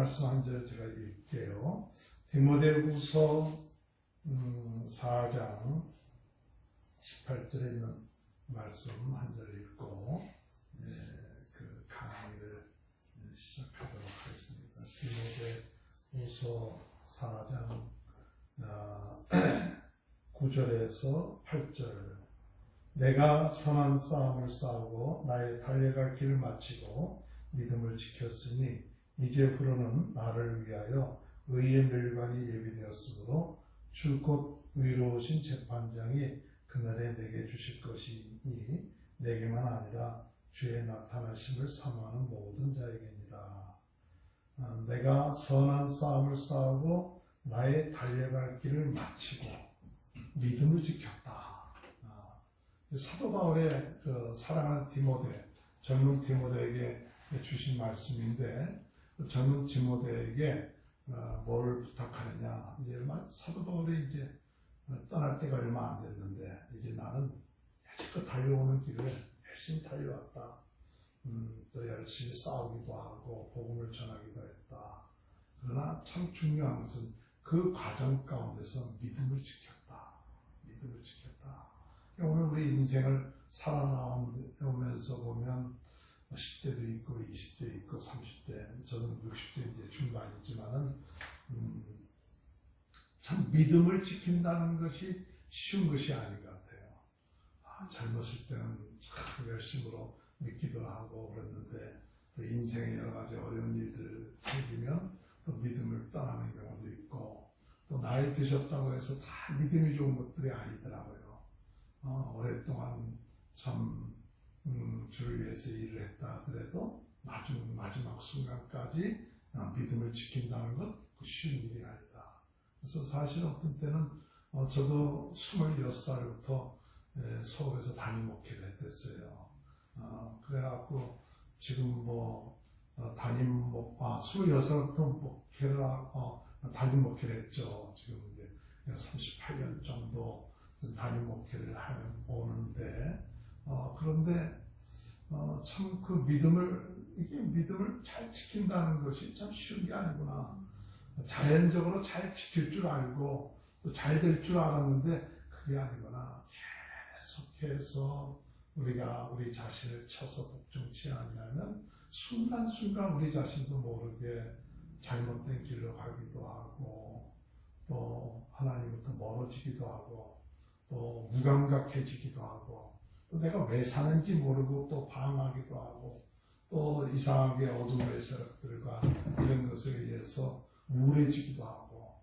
말씀 한 절 제가 읽게요. 디모데후서 4장 18절에 있는 말씀 한 절 읽고 그 강의를 시작하도록 하겠습니다. 디모데후서 4장 9절에서 8절. 내가 선한 싸움을 싸우고 나의 달려갈 길을 마치고 믿음을 지켰으니 이제부로는 나를 위하여 의의 멸관이 예비되었으므로 주 곧 의로우신 재판장이 그날에 내게 주실 것이니 내게만 아니라 주의 나타나심을 사모하는 모든 자에게니라. 내가 선한 싸움을 싸우고 나의 달려갈 길을 마치고 믿음을 지켰다. 사도 바울의 그 사랑하는 디모데, 젊은 디모데에게 주신 말씀인데, 젊은 디모데에게 뭘 부탁하느냐. 이제 사도 바울이 이제 떠날 때가 얼마 안 됐는데, 이제 나는 여지껏 달려오는 길을 열심히 달려왔다. 또 열심히 싸우기도 하고, 복음을 전하기도 했다. 그러나 참 중요한 것은 그 과정 가운데서 믿음을 지켰다. 믿음을 지켰다. 오늘 우리 인생을 살아나오면서 보면 10대도 있고 20대 있고 30대, 저는 60대 이제 중반이지만은 참 믿음을 지킨다는 것이 쉬운 것이 아닌 것 같아요. 젊었을 때는 참 열심으로 믿기도 하고 그랬는데 또 인생에 여러 가지 어려운 일들 생기면 또 믿음을 떠나는 경우도 있고 또 나이 드셨다고 해서 다 믿음이 좋은 것들이 아니더라고요. 오랫동안 참 주를 위해서 일을 했다 하더라도 마지막 순간까지 믿음을 지킨다는 것 쉬운 일이 아니다. 그래서 사실 어떤 때는 저도 26살부터 서울에서 담임 목회를 했어요. 그래갖고 지금 26살부터 목회를 하고 담임 목회를 했죠. 지금 이제 38년 정도 담임 목회를 오는데 그런데 참 그 믿음을 잘 지킨다는 것이 참 쉬운 게 아니구나. 자연적으로 잘 지킬 줄 알고 또 잘 될 줄 알았는데 그게 아니구나. 계속해서 우리가 우리 자신을 쳐서 복종치 아니하면 순간순간 우리 자신도 모르게 잘못된 길로 가기도 하고 또 하나님부터 멀어지기도 하고 또 무감각해지기도 하고 또 내가 왜 사는지 모르고 또 방황하기도 하고 또 이상하게 어둠의 세력들과 이런 것에 의해서 우울해지기도 하고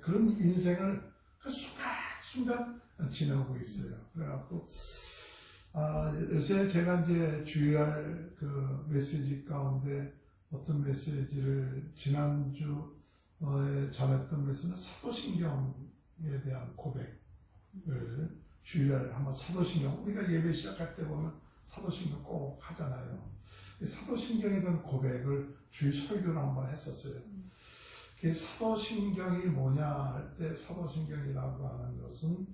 그런 인생을 그 순간순간 지나고 있어요. 그래갖고 요새 제가 이제 주의할 그 메시지 가운데 어떤 메시지를 지난주에 전했던 메시지는 사도신경에 대한 고백 주의를 한번 사도신경, 우리가 예배 시작할 때 보면 사도신경 꼭 하잖아요. 사도신경에 대한 고백을 주일 설교를 한번 했었어요. 사도신경이 뭐냐 할 때 사도신경이라고 하는 것은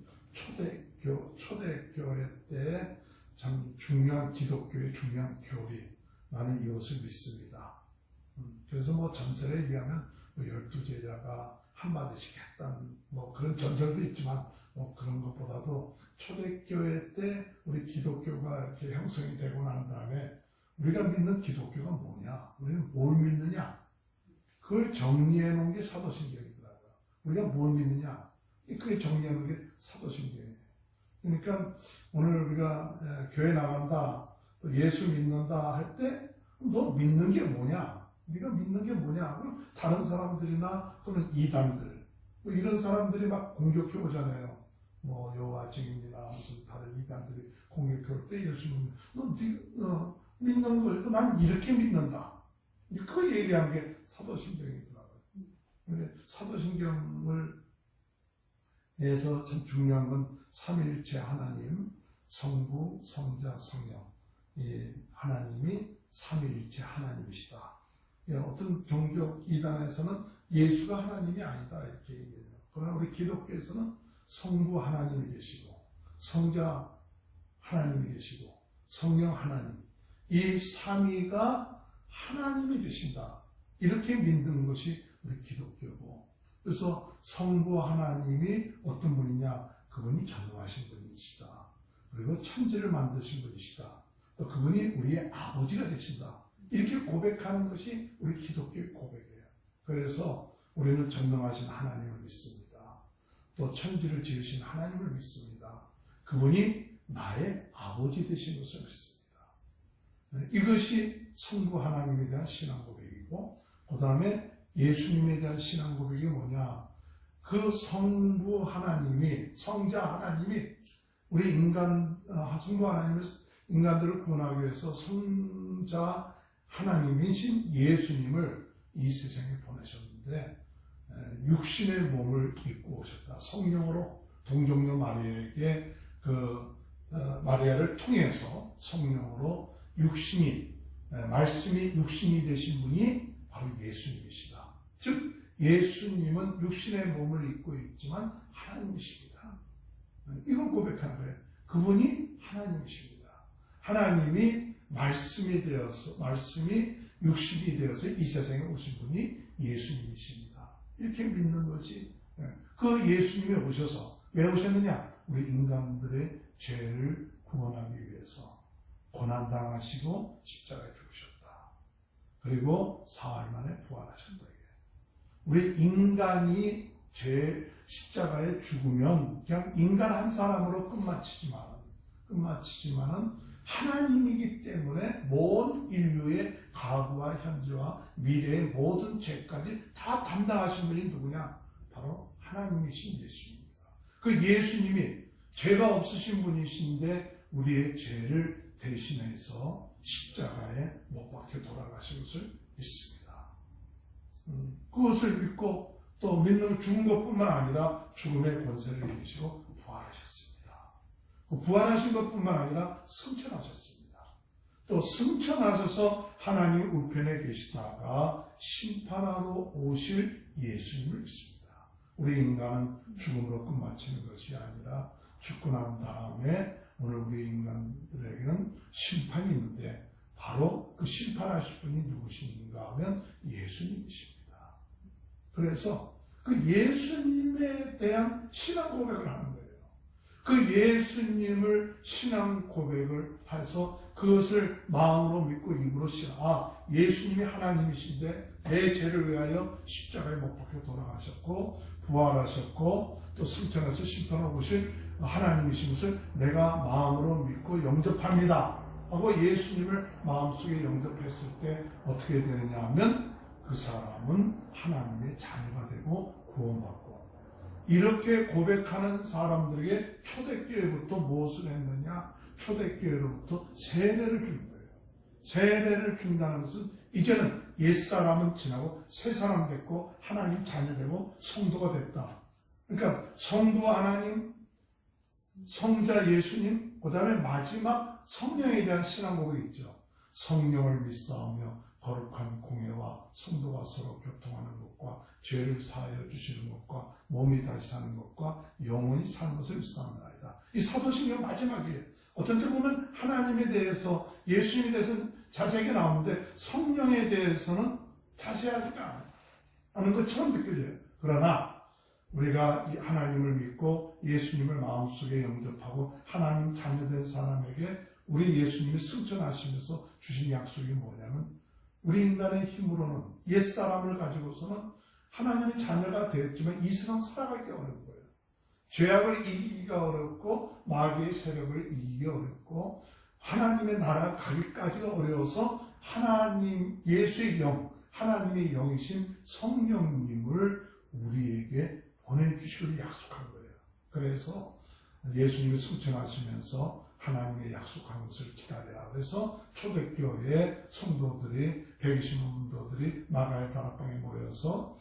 초대교회 때 참 중요한 기독교의 중요한 교리, 나는 이것을 믿습니다. 그래서 전설에 의하면 12제자가 한마디씩 했던 그런 전설도 있지만 그런 것보다도 초대교회 때 우리 기독교가 이렇게 형성이 되고 난 다음에 우리가 믿는 기독교가 뭐냐, 우리는 뭘 믿느냐, 그걸 정리해 놓은 게 사도신경이더라고요. 우리가 뭘 믿느냐, 그게 정리해 놓은 게 사도신경이에요. 그러니까 오늘 우리가 교회 나간다, 또 예수 믿는다 할 때 너 믿는 게 뭐냐, 네가 믿는 게 뭐냐, 그럼 다른 사람들이나 또는 이단들 이런 사람들이 막 공격해 오잖아요. 여호와 증인이나 무슨 다른 이단들이 공격해 올 때 예수님 너 믿는 걸 난 이렇게 믿는다, 그걸 얘기한 게 사도신경이더라고요. 사도신경을 에서 참 중요한 건 삼위일체 하나님, 성부, 성자, 성령, 이 하나님이 삼위일체 하나님이시다. 어떤 종교 이단에서는 예수가 하나님이 아니다 이렇게 얘기해요. 그러나 우리 기독교에서는 성부 하나님이 계시고 성자 하나님이 계시고 성령 하나님, 이 삼위가 하나님이 되신다. 이렇게 믿는 것이 우리 기독교고, 그래서 성부 하나님이 어떤 분이냐? 그분이 전능하신 분이시다. 그리고 천지를 만드신 분이시다. 또 그분이 우리의 아버지가 되신다. 이렇게 고백하는 것이 우리 기독교의 고백이에요. 그래서 우리는 전능하신 하나님을 믿습니다. 또 천지를 지으신 하나님을 믿습니다. 그분이 나의 아버지 되신 것을 믿습니다. 이것이 성부 하나님에 대한 신앙 고백이고, 그 다음에 예수님에 대한 신앙 고백이 뭐냐? 그 성부 하나님이, 성자 하나님이 우리 성부 하나님을, 인간들을 구원하기 위해서 성자 하나님이신 예수님을 이 세상에 보내셨는데, 육신의 몸을 입고 오셨다. 성령으로 동정녀 마리아에게 마리아를 통해서 성령으로 말씀이 육신이 되신 분이 바로 예수님이시다. 즉 예수님은 육신의 몸을 입고 있지만 하나님이십니다. 이걸 고백하는 거예요. 그분이 하나님이십니다. 하나님이 말씀이 육신이 되어서 이 세상에 오신 분이 예수님이십니다. 이렇게 믿는 거지. 그 예수님이 오셔서 왜 오셨느냐? 우리 인간들의 죄를 구원하기 위해서 고난당하시고 십자가에 죽으셨다. 그리고 사흘 만에 부활하셨다. 우리 인간이 십자가에 죽으면 그냥 인간 한 사람으로 끝마치지만은 하나님이기 때문에 모든 인류의 과거와 현재와 미래의 모든 죄까지 다 담당하신 분이 누구냐? 바로 하나님이신 예수님입니다. 그 예수님이 죄가 없으신 분이신데 우리의 죄를 대신해서 십자가에 못 박혀 돌아가신 것을 믿습니다. 그것을 믿고 또 믿는 죽은 것뿐만 아니라 죽음의 권세를 이기시고 부활하셨습니다. 부활하신 것뿐만 아니라 승천하셨습니다. 또 승천하셔서 하나님 우편에 계시다가 심판하러 오실 예수님을 믿습니다. 우리 인간은 죽음으로 끝마치는 것이 아니라 죽고 난 다음에 오늘 우리 인간들에게는 심판이 있는데 바로 그 심판하실 분이 누구신가 하면 예수님이십니다. 그래서 그 예수님에 대한 신앙 고백을 하는 거예요. 그 예수님을 신앙 고백을 해서 그것을 마음으로 믿고 입으로 예수님이 하나님이신데 내 죄를 위하여 십자가에 못 박혀 돌아가셨고 부활하셨고 또 승천해서 심판하고 오실 하나님이신 것을 내가 마음으로 믿고 영접합니다 하고 예수님을 마음속에 영접했을 때 어떻게 되느냐 하면 그 사람은 하나님의 자녀가 되고 구원받고, 이렇게 고백하는 사람들에게 초대교회부터 무엇을 했느냐? 초대교회로부터 세례를 주는 거예요. 세례를 준다는 것은 이제는 옛사람은 지나고 새사람 됐고 하나님 자녀 되고 성도가 됐다. 그러니까 성부 하나님, 성자 예수님, 그 다음에 마지막 성령에 대한 신앙 고백이 있죠. 성령을 믿사오며 거룩한 공예와 성도가 서로 교통하는 것과 죄를 사하여 주시는 것과 몸이 다시 사는 것과 영원히 사는 것을 믿사옵나이다. 이 사도신경 마지막이에요. 어떤 때 보면 하나님에 대해서, 예수님에 대해서는 자세하게 나오는데 성령에 대해서는 자세하지가 않은 것처럼 느껴져요. 그러나 우리가 하나님을 믿고 예수님을 마음속에 영접하고 하나님 자녀된 사람에게 우리 예수님이 승천하시면서 주신 약속이 뭐냐면, 우리 인간의 힘으로는 옛사람을 가지고서는 하나님의 자녀가 되었지만 이 세상 살아가기 어려운 거예요. 죄악을 이기기가 어렵고 마귀의 세력을 이기기 어렵고 하나님의 나라 가기까지가 어려워서 하나님, 예수의 영, 하나님의 영이신 성령님을 우리에게 보내주시기로 약속한 거예요. 그래서 예수님이 승천하시면서 하나님의 약속한 것을 기다리라. 그래서 초대교회 성도들이, 120문도들이 마가의 다락방에 모여서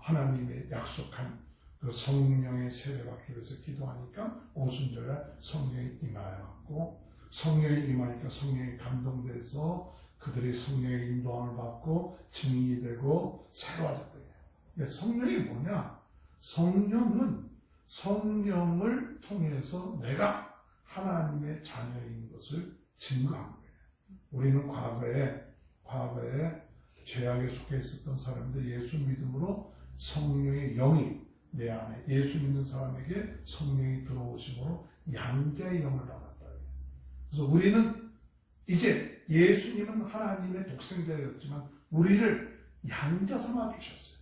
하나님의 약속한 그 성령의 세례받기 위해서 기도하니까 오순절에 성령이 임하여갖고, 성령이 임하니까 성령이 감동돼서 그들이 성령의 인도함을 받고 증인이 되고 새로워졌다. 성령이 뭐냐? 성령은 성령을 통해서 내가 하나님의 자녀인 것을 증거한 거예요. 우리는 과거에 죄악에 속해 있었던 사람들 예수 믿음으로 성령의 영이 내 안에, 예수 믿는 사람에게 성령이 들어오심으로 양자의 영을 받았다. 그래서 우리는 이제 예수님은 하나님의 독생자였지만 우리를 양자 삼아 주셨어요.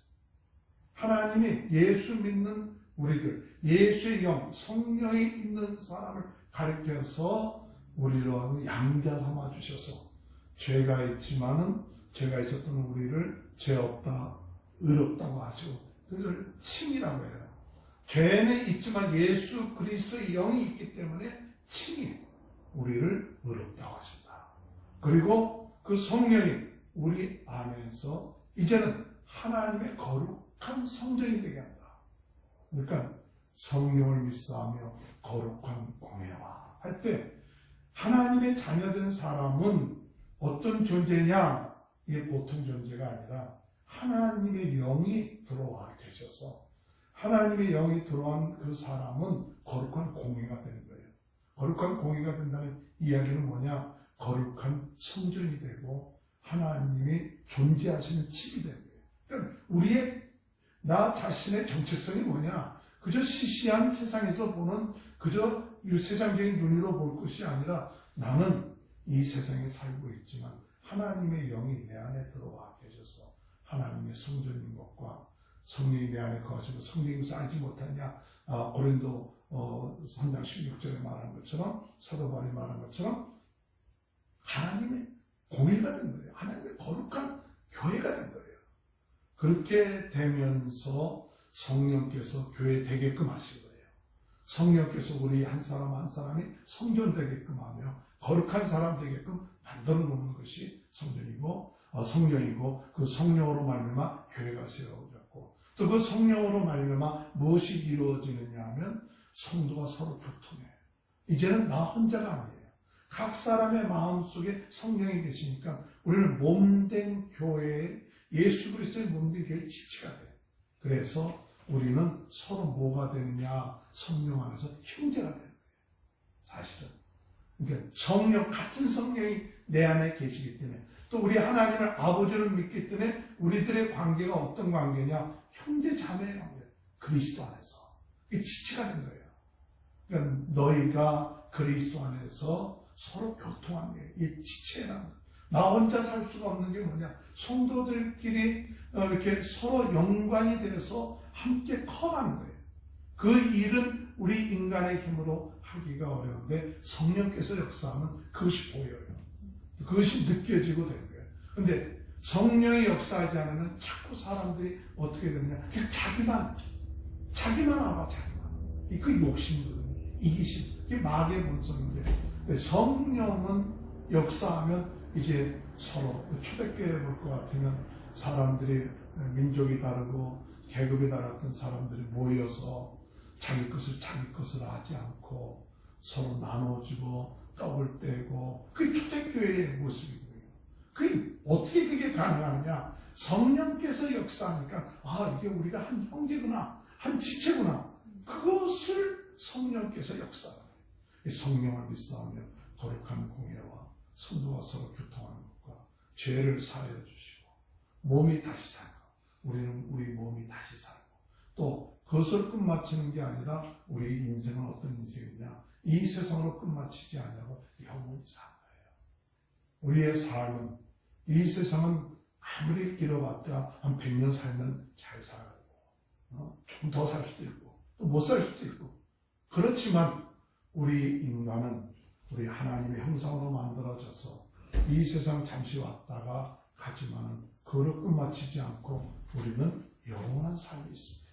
하나님이 예수 믿는 우리들, 예수의 영, 성령이 있는 사람을 가리켜서 우리로 양자 삼아 주셔서 죄가 있지만은 죄가 있었던 우리를 죄 없다, 의롭다고 하시고 그걸 칭이라고 해요. 죄는 있지만 예수 그리스도의 영이 있기 때문에 칭이 우리를 의롭다고 하신다. 그리고 그 성령이 우리 안에서 이제는 하나님의 거룩한 성전이 되게 한다. 그러니까 성령을 믿사하며 거룩한 공예와 할 때 하나님의 자녀된 사람은 어떤 존재냐? 이게 보통 존재가 아니라 하나님의 영이 들어와 계셔서 하나님의 영이 들어온 그 사람은 거룩한 공예가 되는 거예요. 거룩한 공예가 된다는 이야기는 뭐냐? 거룩한 성전이 되고 하나님이 존재하시는 집이 되는 거예요. 그러니까 우리의 나 자신의 정체성이 뭐냐? 그저 시시한 세상에서 보는 그저 이 세상적인 눈으로 볼 것이 아니라 나는 이 세상에 살고 있지만 하나님의 영이 내 안에 들어와 계셔서 하나님의 성전인 것과 성령이 내 안에 거하시고 성령에서 알지 못하냐 고린도 3장 16절에 말한 것처럼 사도 바울이 말한 것처럼 하나님의 공예가 된 거예요. 하나님의 거룩한 교회가 된 거예요. 그렇게 되면서 성령께서 교회 되게끔 하신 거예요. 성령께서 우리 한 사람 한 사람이 성전 되게끔 하며 거룩한 사람 되게끔 만들어 놓는 것이 성전이고 성령이고 그 성령으로 말미암아 교회가 세워졌고 또 그 성령으로 말미암아 무엇이 이루어지느냐 하면 성도가 서로 교통해요. 이제는 나 혼자가 아니에요. 각 사람의 마음속에 성령이 계시니까 우리는 몸된 교회에 예수 그리스도의 몸된 교회의 지체가 돼요. 그래서 우리는 서로 뭐가 되느냐? 성령 안에서 형제가 되는 거예요. 사실은. 그러니까 성령, 같은 성령이 내 안에 계시기 때문에 또 우리 하나님을 아버지를 믿기 때문에 우리들의 관계가 어떤 관계냐? 형제 자매의 관계. 그리스도 안에서. 이게 지체가 된 거예요. 그러니까 너희가 그리스도 안에서 서로 교통하는 게 이게 지체라는 거예요. 나 혼자 살 수가 없는 게 뭐냐? 성도들끼리 이렇게 서로 연관이 돼서 함께 커가는 거예요. 그 일은 우리 인간의 힘으로 하기가 어려운데 성령께서 역사하면 그것이 보여요. 그것이 느껴지고 되는 거예요. 그런데 성령이 역사하지 않으면 자꾸 사람들이 어떻게 되느냐? 그냥 자기만 알아, 자기만. 그 욕심이거든요. 이기심. 이게 마귀의 본성인데 성령은 역사하면 이제 서로 초대교회 볼 것 같으면 사람들이 민족이 다르고 계급이 달랐던 사람들이 모여서 자기 것을 하지 않고 서로 나눠주고 떡을 떼고 그게 초대교회의 모습이고요. 그게 어떻게 그게 가능하느냐? 성령께서 역사하니까 이게 우리가 한 형제구나, 한 지체구나. 그것을 성령께서 역사하는 거예요. 성령을 믿사하며 거룩한 공예와 성도가 서로 교통하는 것과 죄를 사하여 주시고 몸이 다시 살고 우리는 우리 몸이 다시 살고 또 그것을 끝마치는 게 아니라 우리 인생은 어떤 인생이냐? 이 세상으로 끝마치지 않냐고 영원히 사는 거예요. 우리의 삶은 이 세상은 아무리 길어봤자 한 100년 살면 잘 살고 조금 더 살 수도 있고 또 못 살 수도 있고 그렇지만 우리 인간은 우리 하나님의 형상으로 만들어져서 이 세상 잠시 왔다가 가지만은 그걸 끝마치지 않고 우리는 영원한 삶이 있습니다.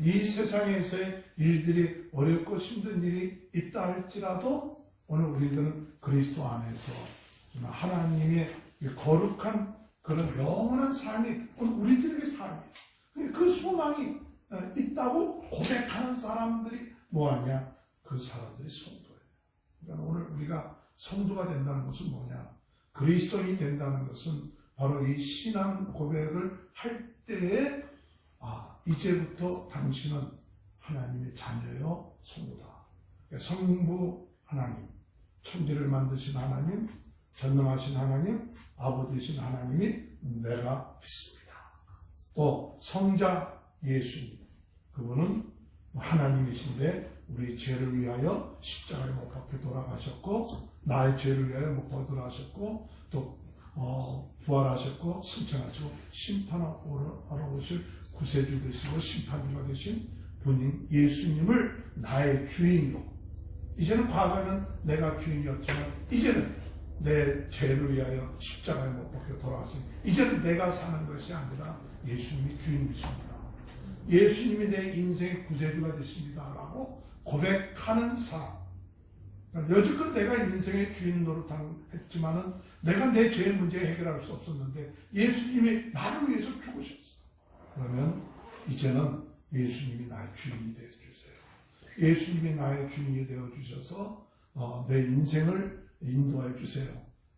이 세상에서의 일들이 어렵고 힘든 일이 있다 할지라도 오늘 우리들은 그리스도 안에서 하나님의 거룩한 그런 영원한 삶이 오늘 우리들에게 삶이에요. 그 소망이 있다고 고백하는 사람들이 뭐하냐? 그 사람들이 성도예요. 그러니까 오늘 우리가 성도가 된다는 것은 뭐냐? 그리스도인이 된다는 것은 바로 이 신앙 고백을 할 때에 이제부터 당신은 하나님의 자녀요 성도다. 성부 하나님, 천지를 만드신 하나님, 전능하신 하나님, 아버지신 하나님이 내가 믿습니다. 또 성자 예수님, 그분은 하나님이신데 우리 죄를 위하여 십자가에 못 박혀 돌아가셨고, 나의 죄를 위하여 못 박혀 돌아가셨고, 또 부활하셨고 승천하시고 심판하러 오실 구세주 되시고 심판주가 되신 분인 예수님을 나의 주인으로, 이제는 과거에는 내가 주인이었지만 이제는 내 죄를 위하여 십자가에 못 박혀 돌아가신, 이제는 내가 사는 것이 아니라 예수님이 주인이십니다. 예수님이 내 인생의 구세주가 되십니다 라고 고백하는 사람, 여지껏 내가 인생의 주인 노릇했지만은 내가 내 죄의 문제 해결할 수 없었는데 예수님이 나를 위해서 죽으셨어. 그러면 이제는 예수님이 나의 주인이 되어 주세요. 예수님이 나의 주인이 되어 주셔서 내 인생을 인도해 주세요.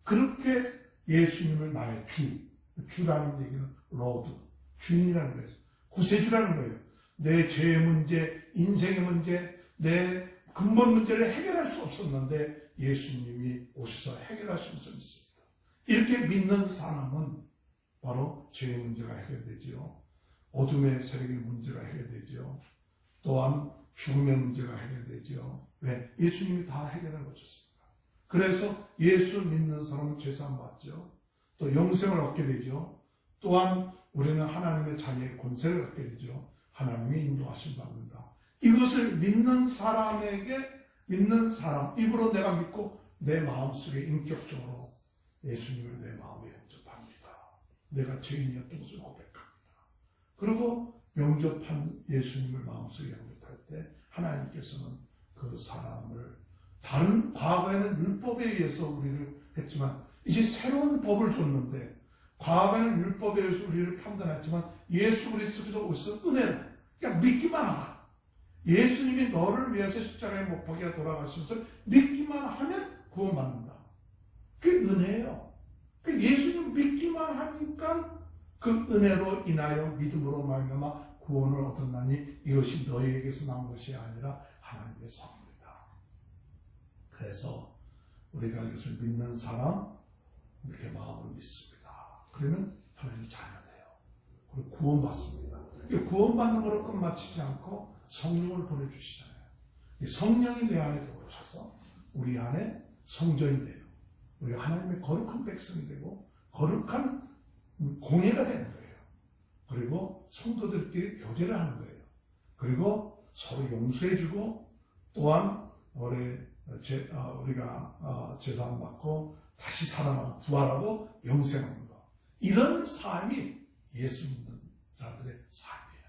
그렇게 예수님을 나의 주라는 얘기는 로드, 주인이라는 거예요. 구세주라는 거예요. 내 죄의 문제, 인생의 문제, 내 근본 문제를 해결할 수 없었는데 예수님이 오셔서 해결하시면서 믿습니다. 이렇게 믿는 사람은 바로 죄의 문제가 해결되지요. 어둠의 세력의 문제가 해결되지요. 또한 죽음의 문제가 해결되지요. 왜? 예수님이 다 해결해 놓으셨습니다. 그래서 예수 믿는 사람은 죄사함 받죠. 또 영생을 얻게 되죠. 또한 우리는 하나님의 자녀의 권세를 얻게 되죠. 하나님이 인도하심 받는다. 이것을 믿는 사람에게, 믿는 사람, 입으로 내가 믿고 내 마음속에 인격적으로 예수님을 내 마음에 영접합니다. 내가 죄인이었던 것을 고백합니다. 그리고 영접한 예수님을 마음속에 영접할 때 하나님께서는 그 사람을, 다른 과거에는 율법에 의해서 우리를 했지만 이제 새로운 법을 줬는데, 과거에는 율법에 의해서 우리를 판단했지만 예수 그리스도께서 오셔서 은혜로, 그냥 믿기만 하라. 예수님이 너를 위해서 십자가에 못 박혀 돌아가시면서 믿기만 하면 구원받는다. 그게 은혜예요. 예수님 믿기만 하니까 그 은혜로 인하여 믿음으로 말미암아 구원을 얻었나니 이것이 너희에게서 난 것이 아니라 하나님의 선물이다. 그래서 우리가 이것을 믿는 사람, 이렇게 마음을 믿습니다. 그러면 하나님 자녀돼요. 그리고 구원받습니다. 구원받는 거로 끝마치지 않고 성령을 보내주시잖아요. 성령이 내 안에 들어오셔서 우리 안에 성전이 돼요. 우리 하나님의 거룩한 백성이 되고 거룩한 공예가 되는 거예요. 그리고 성도들끼리 교제를 하는 거예요. 그리고 서로 용서해주고, 또한 우리가 제사함 받고 다시 살아나고 부활하고 영생하는 거, 이런 삶이 예수 믿는 자들의 삶이에요.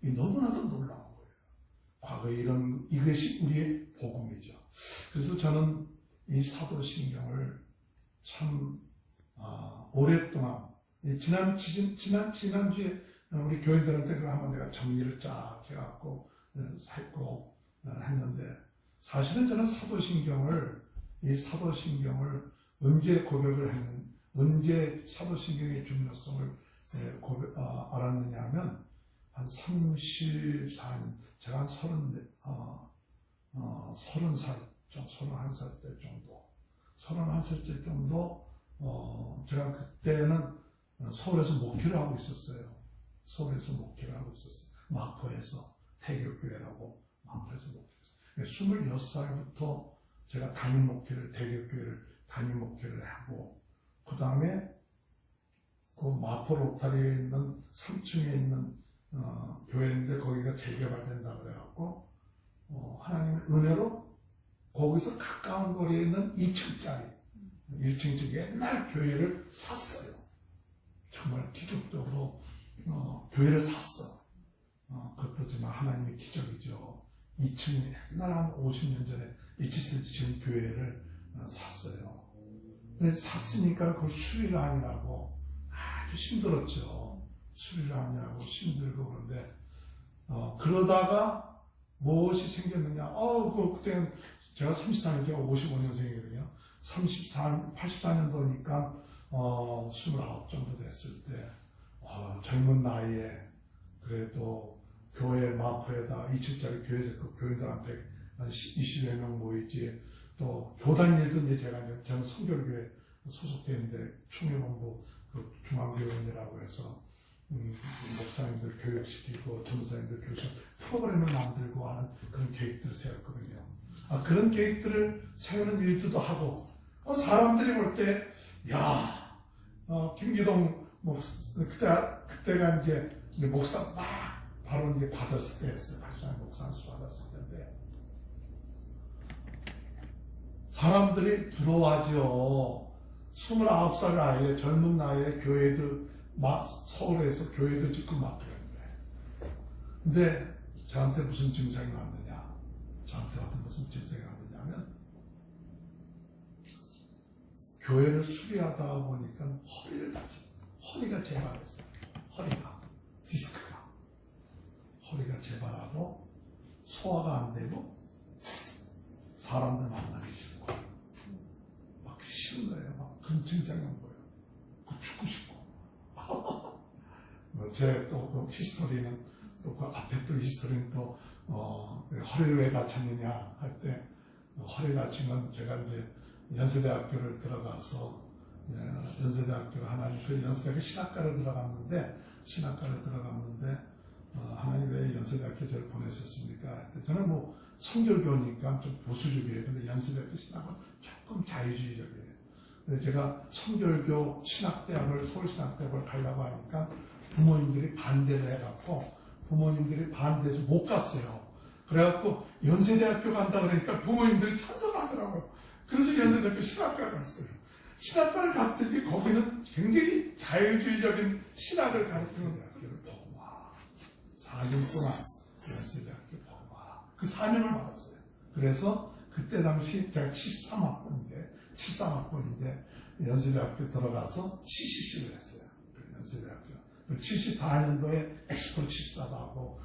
이 너무나도 놀라운 거예요. 과거에 이것이 우리의 복음이죠. 그래서 저는 이 사도신경을 참 오랫동안, 지난주에 우리 교인들한테 그걸 한번 내가 정리를 쫙 해갖고 했고 했는데, 사실은 저는 이 사도신경을 언제 고백을 했는, 언제 사도신경의 중요성을 알았느냐 하면 한 34년, 제가 한 30살, 31살 때 정도, 31살 때 정도, 제가 그때는 서울에서 목회를 하고 있었어요. 마포에서 태교교회라고 마포에서 목회했어요. 26살부터 제가 대교교회를 담임 목회를 하고, 그 다음에 그 마포 로타리에 있는 3층에 있는 교회인데 거기가 재개발된다 그래갖고 하나님의 은혜로 거기서 가까운 거리에 있는 2층짜리 1층짜리 옛날 교회를 샀어요. 정말 기적적으로 교회를 샀어. 그것도 정말 하나님의 기적이죠. 2층, 옛날 한 50년 전에 2층 교회를 샀어요. 근데 샀으니까 그걸 수리를 하느라고 아주 힘들었죠. 수리를 하느라고 힘들고. 그런데 그러다가 무엇이 생겼느냐, 그때는 제가 34년, 제가 55년생이거든요. 84년도니까 29 정도 됐을 때 젊은 나이에 그래도 교회 마포에다 2층짜리 교회에서 그 교인들 앞에 한 20여 명 모이지, 또 교단 일도 이제 저는 성결교회 소속되어 있는데 총회본부 그 중앙교원이라고 해서 목사님들 교육시키고 전도사님들 교육시키고 프로그램을 만들고 하는 그런 계획들을 세웠거든요. 그런 계획들을 세우는 일도 하고 사람들이 볼 때 야, 김기동 그때가 이제 목사 막 바로 이제 받았을 때였어요. 박수장 목사 안수 받았을 때인데 사람들이 부러워하죠. 29살 나이에 젊은 나이에 교회도 서울에서 교회도 짓고 막 그랬는데 근데 저한테 무슨 증상이 왔느냐, 저한테 어떤 무슨 증상이 왔느냐면 교회를 수리하다 보니까 허리를 다쳤어요. 허리가 재발했어요. 디스크가 허리가 재발하고 소화가 안 되고 사람들 만나기 싫고 막 싫은 거예요. 막 그런 증상이 온 거예요. 죽고 싶고 제 또 히스토리는 또 그 앞에 또 히스토리는 또 허리를 왜 다쳤느냐 할 때 허리 다친 건 제가 이제 연세대학교를 들어가서 연세대학교를 연세대학교 신학과를 들어갔는데 하나님 왜 연세대학교 저를 보냈었습니까? 저는 뭐 성결교니까 좀 보수적이에요. 근데 연세대학교 신학은 조금 자유주의적이에요. 근데 제가 성결교 신학대학을 서울신학대학을 가려고 하니까 부모님들이 반대를 해갖고 부모님들이 반대해서 못 갔어요. 그래갖고 연세대학교 간다 그러니까 부모님들이 찬성하더라고요. 그래서 연세대학교 신학과를 갔어요. 신학과를 갔더니 거기는 굉장히 자유주의적인 신학을 가르치는 대학교를 보고 와. 4년 동안 연세대학교 보고 와. 그 사명을 받았어요. 그래서 그때 당시 제가 73학번인데 연세대학교 들어가서 CCC를 했어요. 연세대학교. 74년도에 엑스포 74도 하고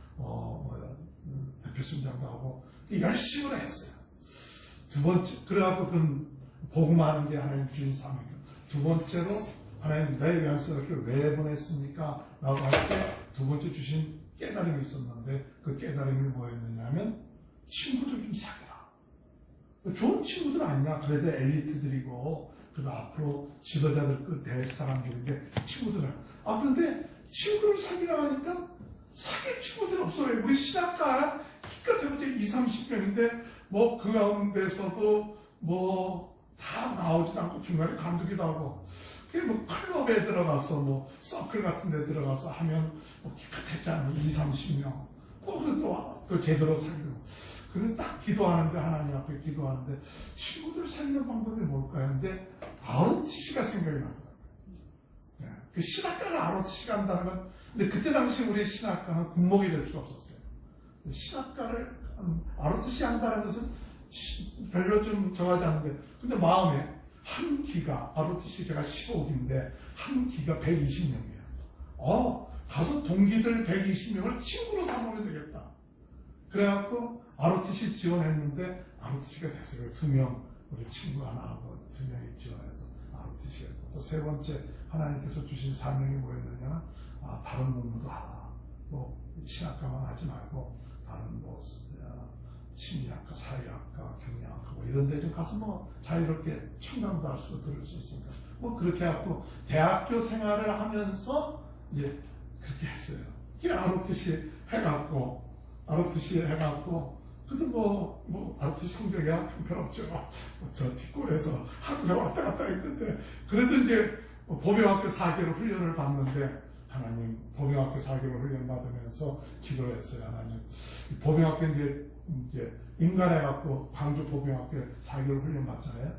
대표 순장도 하고 열심히 했어요. 두 번째, 그래갖고 그 복음하는 게 하나님 주신 사명이에요. 두 번째로 하나님 내 연세대학교 왜 보냈습니까? 라고 할 때 두 번째 주신 깨달음이 있었는데 그 깨달음이 뭐였느냐면 친구들 좀 사귀라. 좋은 친구들 아니냐? 그래도 엘리트들이고 그래도 앞으로 지도자들 될 사람들인데 친구들 그런데 친구를 사귀라 하니까 사귈 친구들이 없어요. 우리 신학과 기껏 해보자 20-30명인데 뭐 그 가운데서도 뭐 다 나오지도 않고 중간에 간두기도 하고 그게 뭐 클럽에 들어가서 뭐 서클 같은 데 들어가서 하면 뭐 기껏했잖아요. 20-30명 뭐 또 제대로 사귀고 그래서 딱 기도하는데 하나님 앞에 기도하는데 친구들 사귀는 방법이 뭘까요? 근데 ROTC가 생각이 나더라고요. 그 신학과가 ROTC가 한다는 건 근데 그때 당시 우리 신학과는 군목이 될 수가 없었어요. 신학과를 ROTC 한다는 것은 별로 좀 정하지 않는데 근데 마음에 한 기가 ROTC 제가 15기인데 한 기가 120명이에요. 가서 동기들 120명을 친구로 삼으면 되겠다. 그래갖고 ROTC 지원했는데 ROTC가 됐어요. 2명 우리 친구 하나 하고 2명이 지원해서 ROTC가 됐고 또 세 번째 하나님께서 주신 사명이 뭐였느냐? 다른 공부도 하라. 뭐 신학과만 하지 말고 다른 뭐 심리학과, 사회학과, 경영학과 뭐 이런 데 좀 가서 뭐 자유롭게 청강도 할 수 들을 수 있으니까 뭐 그렇게 해갖고 대학교 생활을 하면서 이제 그렇게 했어요. 그게 ROTC 해갖고 그래도 뭐 ROTC 성적이 형편없죠. 저 뒷골에서 항상 왔다 갔다 했는데 그래도 이제 보병학교 4개월 훈련을 받는데 하나님 보병학교 4개월 훈련 받으면서 기도를 했어요. 하나님 보병학교 이제 임관해갖고 광주 보병학교 4개월 훈련 받잖아요.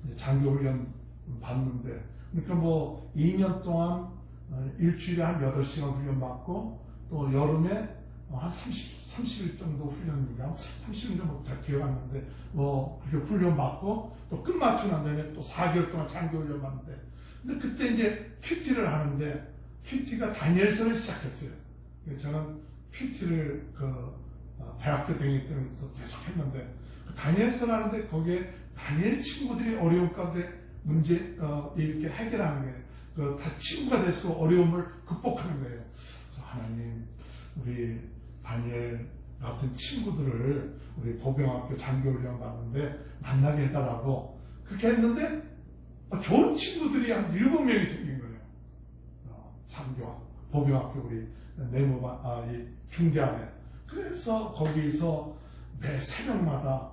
이제 장교 훈련 받는데 그러니까 뭐 2년 동안 일주일에 한 8시간 훈련 받고 또 여름에 한 30일 정도 훈련인가 30일 정도 잘 기억 안 나는데 뭐 그렇게 훈련 받고 또 끝마치고 난 다음에 또 4개월 동안 장교 훈련 받는데 근데 그때 이제 큐티를 하는데 큐티가 다니엘서를 시작했어요. 저는 큐티를 대학교 다닐 때부터 계속 했는데 다니엘서를 하는데 거기에 다니엘 친구들이 어려움 가운데 문제 이렇게 해결하는 거예요. 다 친구가 돼서 어려움을 극복하는 거예요. 그래서 하나님 우리 다니엘 같은 친구들을 우리 보병학교 장교훈련 받는데 만나게 해달라고 그렇게 했는데 좋은 친구들이 한 7명이 생긴 거예요. 장교, 보병학교 우리 내무반, 이 중대안에. 그래서 거기서 매 새벽마다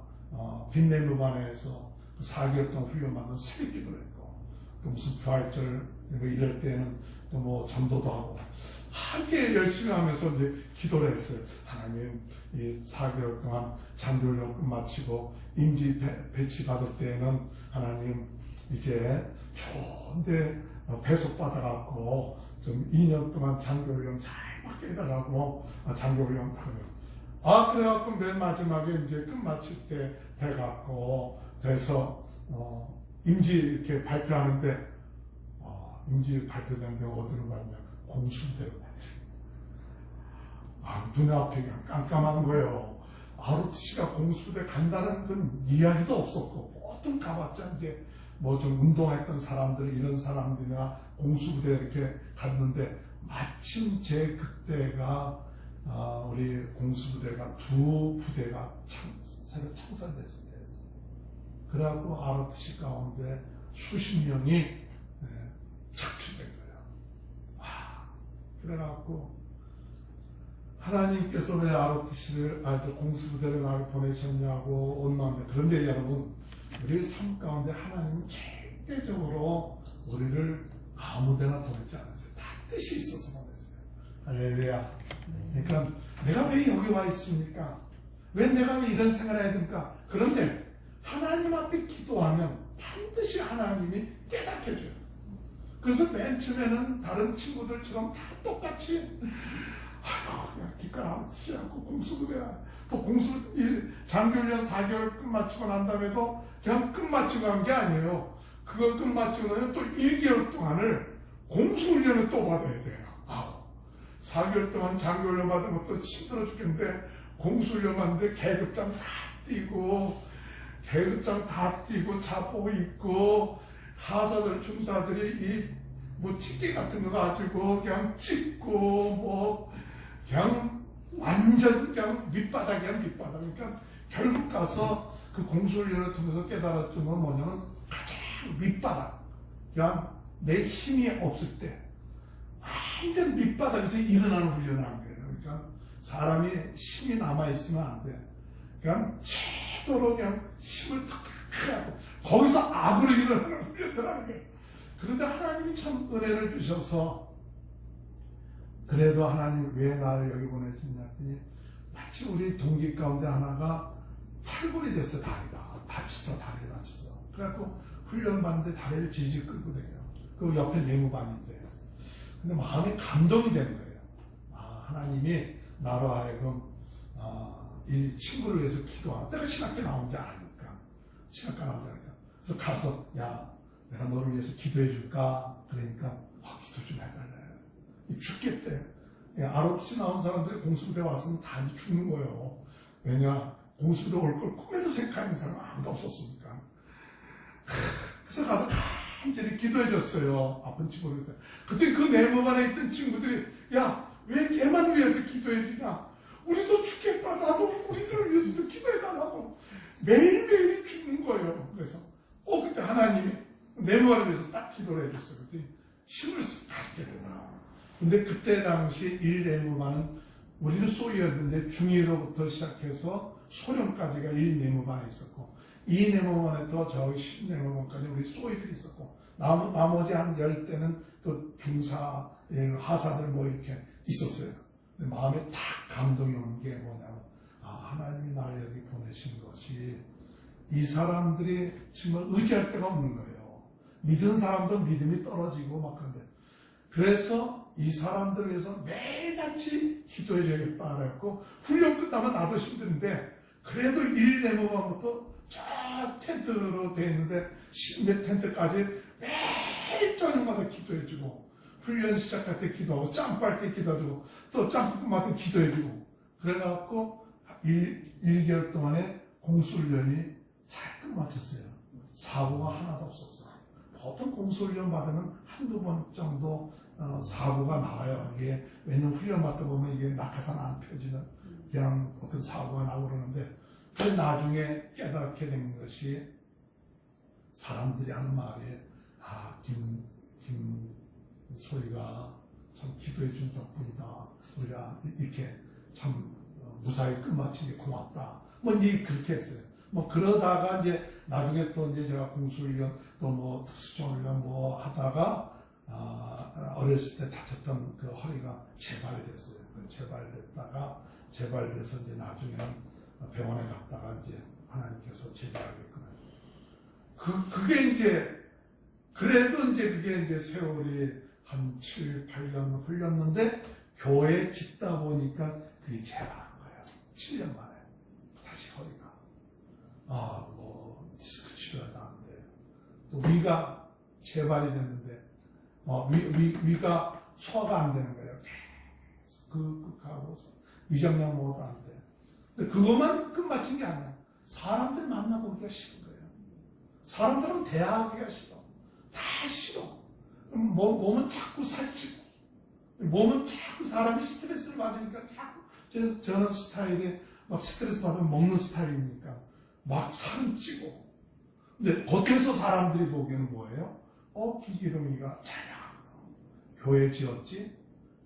빈내무반에서 4개월 동안 훈련받은 새벽 기도를 했고, 또 무슨 부활절 뭐 이럴 때는 또 뭐 전도도 하고 함께 열심히 하면서 이제 기도를 했어요. 하나님, 이 4개월 동안 장교훈련 끝마치고 임지 배치 받을 때는 하나님 이제 좋은데 배속 받아갖고 좀 2년 동안 장교훈련 잘 받게 해달라고 장교훈련 하고요. 그래갖고 맨 마지막에 이제 끝마칠 때 돼서 임지 이렇게 발표하는데 임지 발표되는데 어디로 가냐? 공수대로. 눈앞에 그냥 깜깜한 거예요. ROTC가 공수대 간다는 그 이야기도 없었고, 보통 가봤자 이제 뭐 좀 운동했던 사람들, 이런 사람들이나 공수부대 이렇게 갔는데, 마침 제 그때가 우리 공수부대가 두 부대가 새로 창설됐을 때였어요. 그래갖고 ROTC 가운데 수십 명이 착취된 거예요. 그래갖고 하나님께서 왜 ROTC를 공수부대를 나를 보내셨냐고 원망한다. 그런데 여러분, 우리 삶 가운데 하나님은 절대적으로 우리를 아무데나 보내지 않았어요. 다 뜻이 있어서 보냈어요. 할렐루야. 그러니까 내가 왜 여기 와 있습니까? 왜 내가 왜 이런 생활을 해야 됩니까? 그런데 하나님 앞에 기도하면 반드시 하나님이 깨닫게 해줘요. 그래서 맨 처음에는 다른 친구들처럼 다 똑같이 그냥 기껏 ROTC 않고 공수부대야. 또 장교훈련 4개월 끝마치고 난 다음에도 그냥 끝마치고 한 게 아니에요. 그거 끝마치고 나면 또 1개월 동안을 공수훈련을 또 받아야 돼요. 4개월 동안 장교훈련 받은 것도 힘들어 죽겠는데 공수훈련 받는데 계급장 다 뛰고 자포 입고 하사들 중사들이 뭐 집게 같은 거 가지고 그냥 찍고 뭐 그냥 완전 그냥 밑바닥이야 밑바닥. 그러니까 결국 가서 그 공수훈련을 통해서 깨달았던 건 뭐냐면 가장 밑바닥, 그냥 내 힘이 없을 때 완전 밑바닥에서 일어나는 훈련을 한 거예요. 그러니까 사람이 힘이 남아있으면 안 돼. 그냥 최도로 그냥 힘을 탁 하고 거기서 악으로 일어나는 훈련을 하는 거예요. 그런데 하나님이 참 은혜를 주셔서, 그래도 하나님 왜 나를 여기 보내셨냐 했더니 마치 우리 동기 가운데 하나가 탈골이 됐어. 다리가 다쳤어. 그래갖고 훈련 받는데 다리를 질질 끌고 다녀요. 그 옆에 내무반인데, 근데 마음이 감동이 된 거예요. 하나님이 나로 하여금 이 친구를 위해서 기도하고, 내가 신학교 나온지 아니까 그래서 가서 내가 너를 위해서 기도해 줄까? 그러니까 기도 좀 해달래. 죽겠대. ROTC 나온 사람들이 공수부대 왔으면 다 죽는 거예요. 왜냐? 공수부대 올 걸 꿈에도 생각하는 사람 아무도 없었으니까. 그래서 가서 간절히 기도해 줬어요. 아픈 친구들. 그때 그 내무반에 있던 친구들이 왜 걔만 위해서 기도해 주냐? 우리도 죽겠다. 나도 우리들을 위해서도 기도해 달라고. 매일매일이 죽는 거예요. 그래서 그때 하나님이 내무반을 위해서 딱 기도를 해줬어요. 그때 힘을 갖게 되더라고요. 근데 그때 당시 1내무반은 우리는 소위였는데 중위로부터 시작해서 소령까지가 1내무반에 있었고, 2내무반에 또 저기 10내무반까지 우리 소위들이 있었고, 나머지 한 10대는 또 중사, 하사들 뭐 이렇게 있었어요. 근데 마음에 탁 감동이 오는 게 뭐냐면, 하나님이 나를 여기 보내신 것이 이 사람들이 정말 의지할 데가 없는 거예요. 믿은 사람도 믿음이 떨어지고 막 그런데, 그래서 이 사람들을 위해서 매일같이 기도해줘야겠다 그랬고, 훈련 끝나면 나도 힘든데 그래도 1내무반부터 저 텐트로 되어 있는데 10몇 텐트까지 매일 저녁마다 기도해주고, 훈련 시작할 때 기도하고, 점프할 때 기도해주고, 또 점프 끝마다 기도해주고, 그래갖고 1개월 동안에 공수훈련이 잘 끝마쳤어요. 사고가 하나도 없었어요. 보통 공수훈련 받으면 한두 번 정도 사고가 나와요. 이게 왜냐면 훈련 받다 보면 이게 낙하산 안 펴지는 그냥 어떤 사고가 나고 그러는데, 그 나중에 깨닫게 된 것이 사람들이 하는 말이 소리가 참 기도해 준 덕분이다. 우리가 이렇게 참 무사히 끝마치게 고맙다. 뭐 이제 그렇게 했어요. 뭐 그러다가 이제 나중에 또 이제 제가 공수훈련 또 뭐 특수전훈련 뭐 하다가 어렸을 때 다쳤던 그 허리가 재발됐어요. 재발돼서 이제 나중에는 병원에 갔다가 이제 하나님께서 제자하겠구나. 그게 이제 그래도 이제 그게 이제 세월이 한 7, 8년 흘렸는데 교회 짓다 보니까 그게 재발한 거예요. 7년 만에 다시 허리가 뭐 디스크 치료도 안 돼요. 또 위가 재발이 됐는데 위가 소화가 안 되는 거예요. 계속 하고 위장약 먹어도 안 돼. 근데 그것만 끝마친 게 아니야. 사람들 만나보기가 싫은 거예요. 사람들은 대화하기가 싫어. 다 싫어. 몸은 자꾸 살찌고, 몸은 자꾸 사람이 스트레스를 받으니까 자꾸, 저는 스타일이 막 스트레스 받으면 먹는 스타일이니까 막 살은 찌고. 근데 겉에서 사람들이 보기에는 뭐예요? 기기동이가 잘 나가거든. 교회 지었지?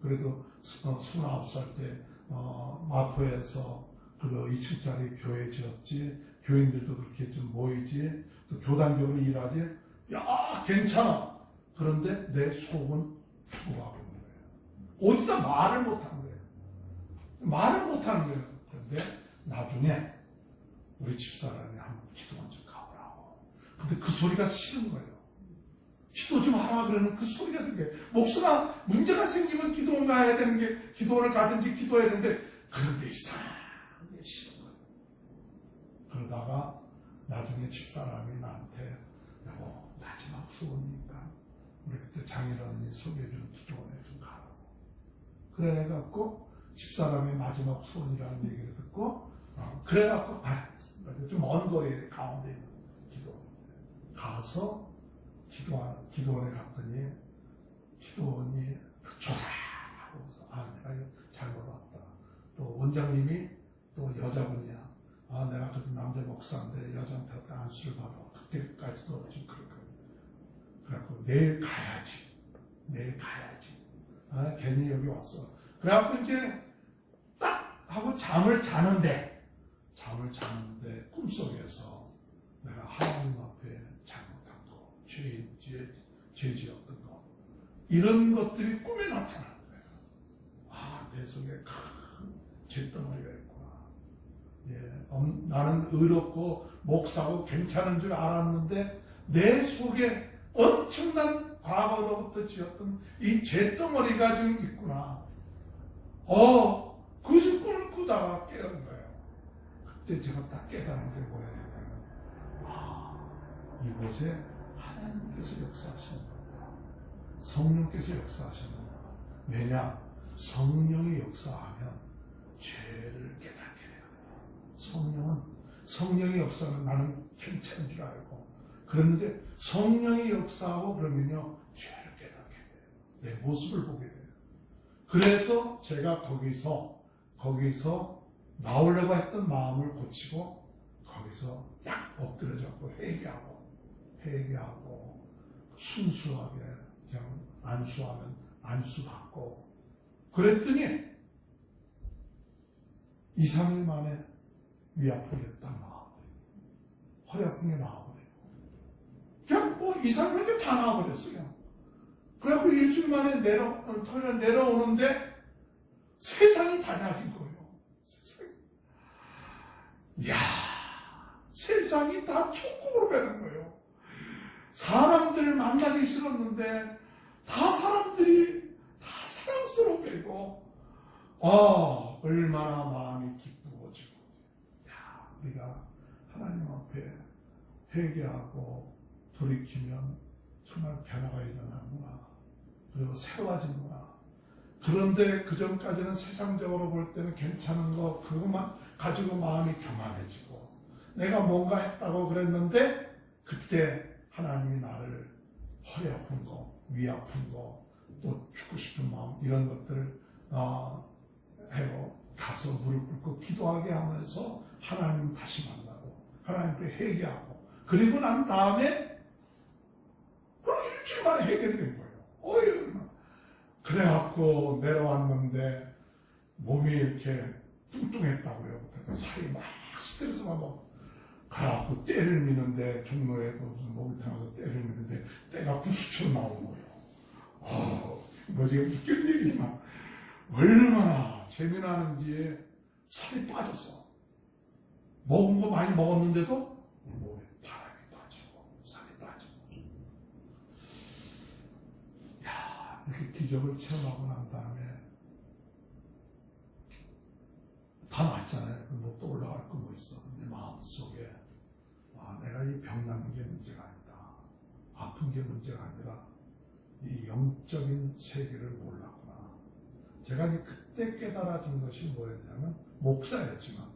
그래도 29살 때, 마포에서 그래도 2층짜리 교회 지었지? 교인들도 그렇게 좀 모이지? 또 교단적으로 일하지? 야, 괜찮아. 그런데 내 속은 죽어가고 있는 거예요. 어디다 말을 못하는 거예요. 말을 못하는 거예요. 그런데 나중에 우리 집사람이 한번 기도원 좀 가보라고. 근데 그 소리가 싫은 거예요. 기도 좀 하라 그러는 그 소리가 되게 목사가 문제가 생기면 기도원 가야 되는 게 기도원을 가든지 기도해야 되는데 그런데 이상하게 싫은 거예요. 그러다가 나중에 집사람이 나한테 여보 마지막 소원이니까 우리 그때 장인어른이 소개해준 기도원에 좀 가라고. 그래갖고 집사람의 마지막 소원이라는 얘기를 듣고 그래갖고 좀 먼 거리에 가운데 있는 기도원인데 가서 기도원에 갔더니 기도원이 좋아 하고서 내가 이거 잘못 왔다. 또 원장님이 또 여자분이야. 내가 그때 남자 목사인데 여자한테 안수를 받아. 그때까지도 지금 그랬거든. 그래갖고 내일 가야지. 괜히 여기 왔어. 그래갖고 이제 딱 하고 잠을 자는데 꿈속에서 내가 하나님 앞에 잘못한 거, 죄 지었던 거 이런 것들이 꿈에 나타나는 거예요. 내 속에 큰 죄덩어리가 있구나. 나는 의롭고 목사고 괜찮은 줄 알았는데 내 속에 엄청난 과거로부터 지었던 이 죄덩어리가 지금 있구나. 그것을 꿈을 꾸다가 깨는 거예요. 그때 제가 딱 깨달은 게 뭐냐면 이곳에 하나님께서 역사하시는 겁니다. 성령께서 역사하시는 겁니다. 왜냐? 성령이 역사하면 죄를 깨닫게 되거든요. 성령의 역사는 나는 괜찮은 줄 알고 그런데 성령이 역사하고 그러면요 죄를 깨닫게 돼요. 내 모습을 보게 돼요. 그래서 제가 거기서 나오려고 했던 마음을 고치고 거기서 딱 엎드려졌고 회개하고 순수하게 그냥 안수하면 안수받고 그랬더니 2, 3일 만에 위 아픈 게 딱 나와버리고 허리 아픈 게 나와버리고 그냥 2, 3일 다 나와버렸어요. 그래갖고 일주일 만에 토요일에 내려오는데 세상이 달라진 거예요. 세상이 다 천국으로 가는 거예요. 사람들을 만나기 싫었는데 사람들이 다 사랑스럽게 되고 얼마나 마음이 기쁘어지고 우리가 하나님 앞에 회개하고 돌이키면 정말 변화가 일어나구나. 그리고 새로워지는구나. 그런데 그 전까지는 세상적으로 볼 때는 괜찮은 거 그것만 가지고 마음이 교만해지고 내가 뭔가 했다고 그랬는데 그때 하나님이 나를 허리 아픈 거, 위 아픈 거, 또 죽고 싶은 마음 이런 것들을 하고 가서 무릎 꿇고 기도하게 하면서 하나님 다시 만나고 하나님께 회개하고 그리고 난 다음에 그럼 주 만에 해결된 거예요. 얼마나. 그래갖고 내려왔는데 몸이 이렇게 뚱뚱했다고요. 살이 막 스트레스 받고. 그래갖고 때를 미는데 종로에 무슨 목욕탕에서 때를 미는데 때가 구수처럼 나오는 거예요. 뭐 지금 웃길 일이지만 얼마나 재미나는지 살이 빠졌어. 먹은 거 많이 먹었는데도 몸에 바람이 빠지고 살이 빠지고. 야, 이렇게 기적을 체험하고 난 다음에 다 낫잖아요. 뭐 또 올라갈 거 뭐 있어. 내 마음속에 내가 이 병나는 게 문제가 아니다. 아픈 게 문제가 아니라 이 영적인 세계를 몰랐구나. 제가 이제 그때 깨달아진 것이 뭐였냐면 목사였지만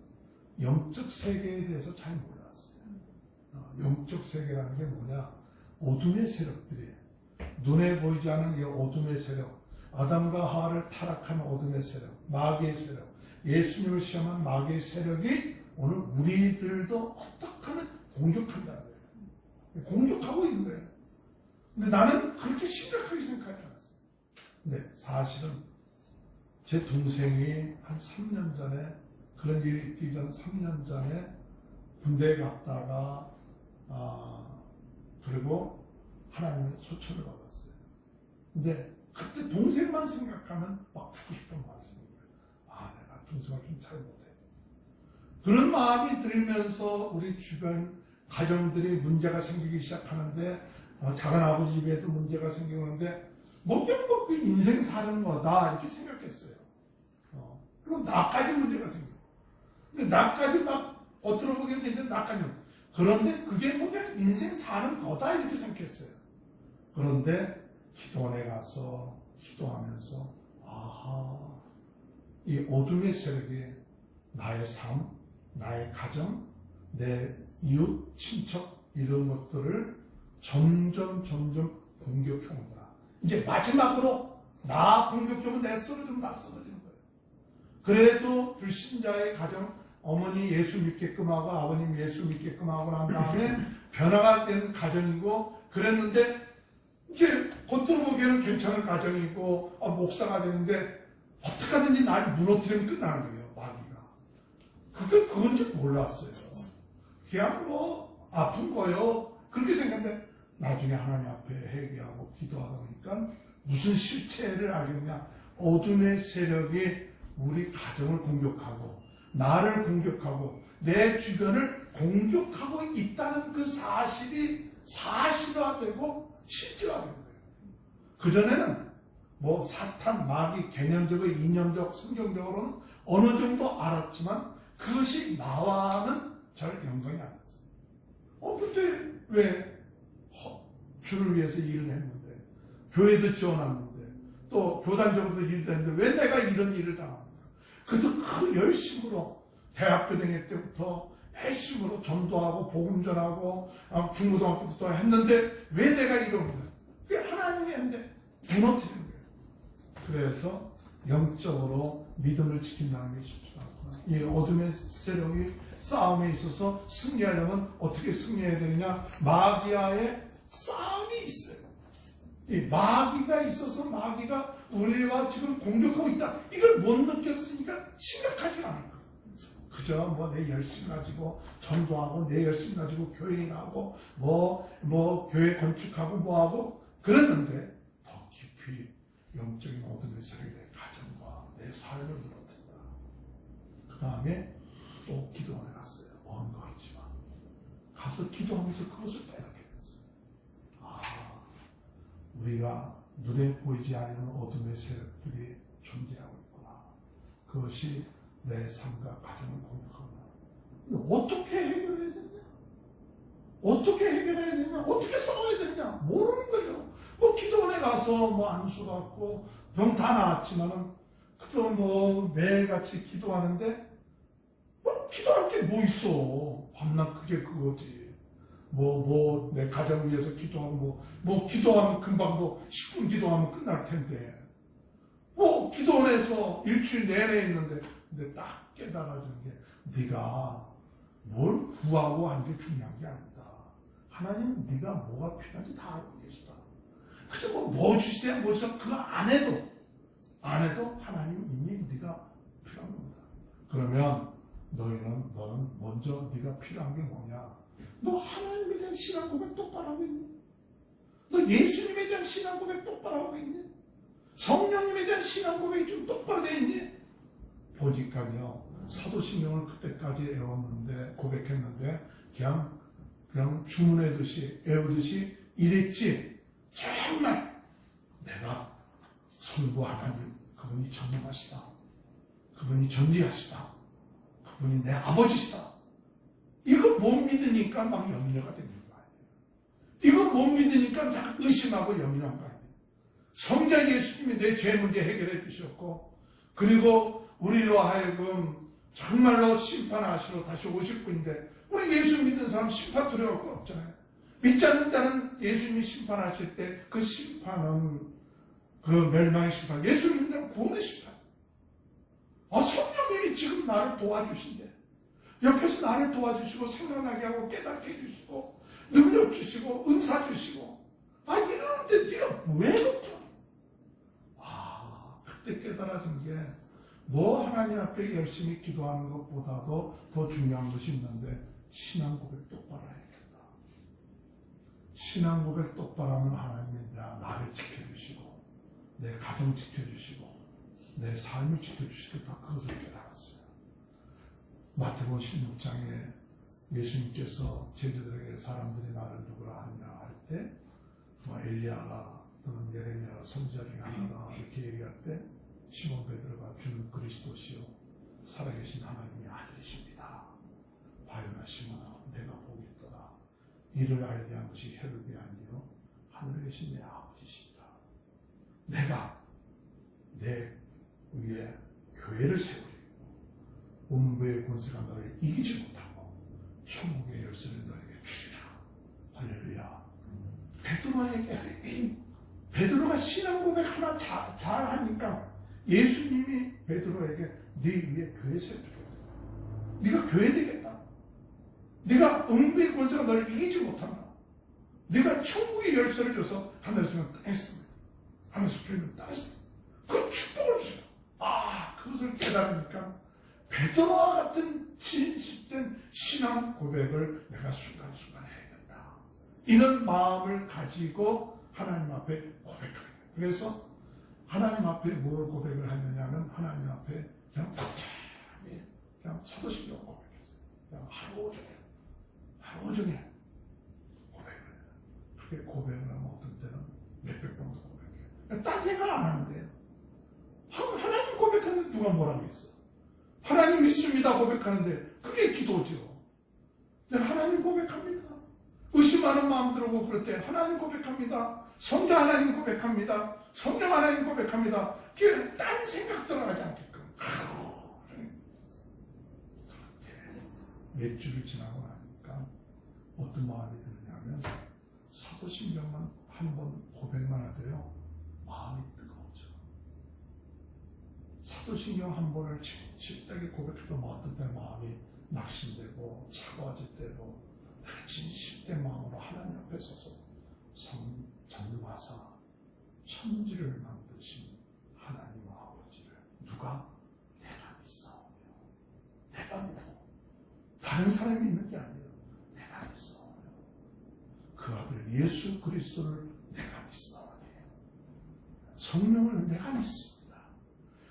영적 세계에 대해서 잘 몰랐어요. 영적 세계라는 게 뭐냐? 어둠의 세력들이 눈에 보이지 않는 이 어둠의 세력, 아담과 하와를 타락한 어둠의 세력, 마귀의 세력, 예수님을 시험한 마귀의 세력이 오늘 우리들도 어떻게 하면 공격한다는 거예요. 공격하고 있는 거예요. 근데 나는 그렇게 심각하게 생각하지 않았어요. 근데 사실은 제 동생이 한 3년 전에 그런 일이 있기 전 3년 전에 군대에 갔다가 그리고 하나님의 소천을 받았어요. 근데 그때 동생만 생각하면 막 죽고 싶은 마음이 생긴 거예요. 내가 동생을 좀 잘 못해. 그런 마음이 들면서 우리 주변 가정들이 문제가 생기기 시작하는데 작은 아버지 집에도 문제가 생기는데 뭐 그 인생 사는 거다 이렇게 생각했어요. 그리고 나까지 문제가 생겨. 근데 나까지 막 겉으로 보기에는 이제 나까지. 그런데 그게 뭐 그냥 인생 사는 거다 이렇게 생각했어요. 그런데 기도원에 가서 기도하면서 이 어둠의 세력이 나의 삶, 나의 가정, 내 이웃, 친척 이런 것들을 점점 공격해오는구나. 이제 마지막으로 나 공격하면 내 쓰러지면 나 쓰러지는 거예요. 그래도 불신자의 가정, 어머니 예수 믿게끔 하고 아버님 예수 믿게끔 하고 난 다음에 변화가 된 가정이고 그랬는데 이제 겉으로 보기에는 괜찮은 가정이고 목사가 되는데 어떻게 하든지 나를 무너뜨리면 끝나는 거예요. 마귀가. 그건지 몰랐어요. 그냥 뭐 아픈 거요. 그렇게 생각했는데 나중에 하나님 앞에 회개하고 기도하다 보니까 무슨 실체를 알게 되냐. 어둠의 세력이 우리 가정을 공격하고 나를 공격하고 내 주변을 공격하고 있다는 그 사실이 사실화되고 실제화된 거예요. 그전에는 뭐 사탄, 마귀, 개념적으로 이념적, 성경적으로는 어느 정도 알았지만 그것이 나와는 잘 연관이 안 됐어요. 그때 왜 주를 위해서 일을 했는데 교회도 지어놨는데 또 교단적으로도 일을 했는데 왜 내가 이런 일을 당합니까? 그것도 그 열심으로 대학교 다닐 때부터 열심으로 전도하고 복음 전하고 중고등학교부터 했는데 왜 내가 이런 거예요? 그게 하나님이 했는데 무너뜨리는 거예요. 그래서 영적으로 믿음을 지킨다는 게 쉽지 않구나. 이 어둠의 세력이 싸움에 있어서 승리하려면 어떻게 승리해야 되느냐? 마귀와의 싸움이 있어요. 이 마귀가 있어서 마귀가 우리와 지금 공격하고 있다. 이걸 못 느꼈으니까 심각하지 않은 거예요. 그저 뭐 내 열심 가지고 전도하고 내 열심 가지고 교회 가고 뭐 교회 건축하고 뭐하고 그랬는데 더 깊이 영적인 어둠의 세력이 내 가정과 내 삶을 무너뜨린다. 그 다음에 또 기도원에 갔어요. 먼 거리지만 가서 기도하면서 그것을 깨닫게 됐어요. 우리가 눈에 보이지 않는 어둠의 세력들이 존재하고 있구나. 그것이 내 삶과 가정을 공격하구나. 어떻게 해결해야 되냐? 어떻게 해결해야 되냐? 어떻게 싸워야 되냐? 모르는 거예요. 뭐 기도원에 가서 뭐 안수 받고 병 다 나았지만은 그때 뭐 매일같이 기도하는데 뭐 기도할 게 뭐 있어? 밤낮 그게 그거지. 내 가정을 위해서 기도하고 뭐 기도하면 금방 10분 기도하면 끝날 텐데 뭐 기도원에서 일주일 내내 있는데 근데 딱 깨달아지는 게 네가 뭘 구하고 하는 게 중요한 게 아니다. 하나님은 네가 뭐가 필요한지 다 알고 계시다. 그저 뭐 주세요, 뭐 주세요. 그거 안 해도 하나님 이미 네가 필요한 겁니다. 그러면 너는 먼저 네가 필요한 게 뭐냐? 너 하나님에 대한 신앙 고백 똑바로 하고 있니? 너 예수님에 대한 신앙 고백 똑바로 하고 있니? 성령님에 대한 신앙 고백이 좀 똑바로 되어 있니? 보니까요, 사도신경을 그때까지 외웠는데, 고백했는데, 그냥 주문하듯이, 외우듯이 이랬지. 정말 내가 성부 하나님, 그분이 전능하시다. 그분이 전지하시다. 그분이 내 아버지시다. 이거 못 믿으니까 막 염려가 되는 거 아니에요. 이거 못 믿으니까 막 의심하고 염려한 거 아니에요. 성자 예수님이 내 죄 문제 해결해 주셨고, 그리고 우리로 하여금 정말로 심판하시러 다시 오실 분인데, 우리 예수 믿는 사람 심판 두려울 거 없잖아요. 믿지 않는 자는 예수님이 심판하실 때 그 심판은 그 멸망의 심판, 예수 믿는 자는 구원의 심판. 성령님이 지금 나를 도와주신대. 옆에서 나를 도와주시고 생각나게 하고 깨닫게 해주시고 능력 주시고 은사 주시고 이러는데 네가 왜 걱정? 그때 깨달아진 게 뭐 하나님 앞에 열심히 기도하는 것보다도 더 중요한 것이 있는데, 신앙 고백 똑바로 해야겠다. 신앙 고백 똑바로 하면 하나님이 나를 지켜주시고 내 가정 지켜주시고 내 삶을 지켜주시겠다. 그것을 깨달았어요. 마태복음 16장에 예수님께서 제자들에게 사람들이 나를 누구라 하느냐 할 때, 엘리야가 또는 예레미야가 선지자 중에 하나다 이렇게 얘기할 때, 시몬 베드로가 주는 그리스도시요 살아계신 하나님의 아들이십니다. 바요나 시몬아, 내가 보겠도다. 이를 알게 한 것이 헤롯이 아니요 하늘에 계신 내 아버지십니다. 내가 내 위에 교회를 세우리고 음부의 권세가 너를 이기지 못하고 천국의 열쇠를 너에게 주리라. 할렐루야. 베드로가 신앙 고백 하나 잘 하니까 예수님이 베드로에게 네 위에 교회 세워주겠다. 네가 교회 되겠다. 네가 음부의 권세가 너를 이기지 못한다. 네가 천국의 열쇠를 줘서 하늘에서 땅했습니다. 하늘에서 주면 땅했습니다. 그 축복을 주셔. 그것을 깨달으니까 베드로와 같은 진실된 신앙 고백을 내가 순간순간 해야겠다. 이런 마음을 가지고 하나님 앞에 고백하는 거예요. 그래서 하나님 앞에 뭘 고백을 했느냐면, 하나님 앞에 그냥 탁탁히 그냥 사도신경 고백했어요. 그냥 하루 종일 고백을 해요. 그렇게 고백을 하면 어떤 때는 몇백 번도 고백해요. 딴 생각 안 하는 거예요. 하나님 고백하는데 누가 뭐라고 했어? 하나님 믿습니다 고백하는데 그게 기도죠. 내가 하나님 고백합니다. 의심하는 마음 들고 그럴 때 하나님 고백합니다. 성자 하나님 고백합니다. 성령 하나님 고백합니다. 그게 딴 생각 들어가지 않게끔. 그렇게 몇 주를 지나고 나니까 어떤 마음이 드느냐면, 사도신경만 한 번 고백만 하도요 마음이 뜨거워져. 사도신경 한 번을 진실되게 고백해도 어떤 때 마음이 낙심되고 차가워질 때도 내가 진실된 마음으로 하나님 앞에 서서 전능하사 천지를 만드신 하나님 아버지를 누가? 내가 믿사오며. 내가 믿고 다른 사람이 있는 게 아니에요. 내가 믿사오며 그 아들 예수 그리스도를 내가 믿사오니 성령을 내가 믿습니다.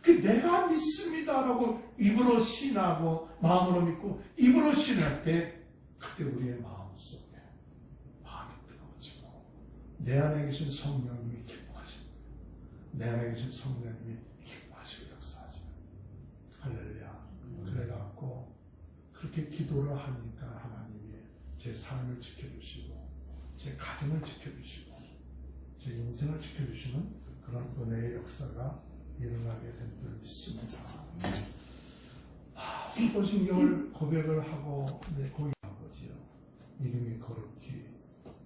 그 내가 믿습니다라고 입으로 신하고 마음으로 믿고 입으로 신할 때, 그때 우리의 마음속에 마음이 뜨거워지고 내 안에 계신 성령님이 기뻐하시는 거예요. 내 안에 계신 성령님이 기뻐하시고 역사하시는 거예요. 할렐루야. 그래갖고 그렇게 기도를 하니까 하나님이 제 삶을 지켜주시고 제 가정을 지켜주시고 제 인생을 지켜주시는 그런 은혜의 역사가 일어나게 된 줄 믿습니다. 사도신경을 고백을 하고 내 고인 아버지요, 이름이 거룩히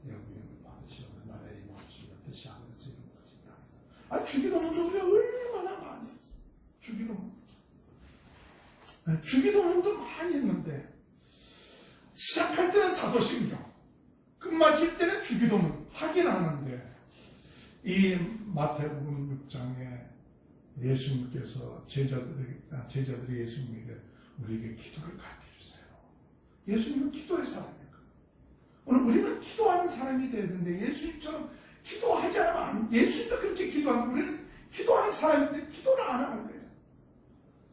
여김을 받으시오며 나라의 임하시며 뜻이 하늘에서 이룬 것이 땅에서. 주기도문도 우리가 얼마나 많이 했어요. 주기도문도 많이 했는데, 시작할 때는 사도신경, 끝마칠 때는 주기도문 하긴 하는데, 이 마태복음 6장에 예수님께서 제자들이 예수님에게 우리에게 기도를 가르쳐 주세요. 예수님은 기도의 사람이에요. 오늘 우리는 기도하는 사람이 되어야 되는데 예수님처럼 기도하지 않으면 예수님도 그렇게 기도하는 우리는 기도하는 사람인데 기도를 안 하는 거예요.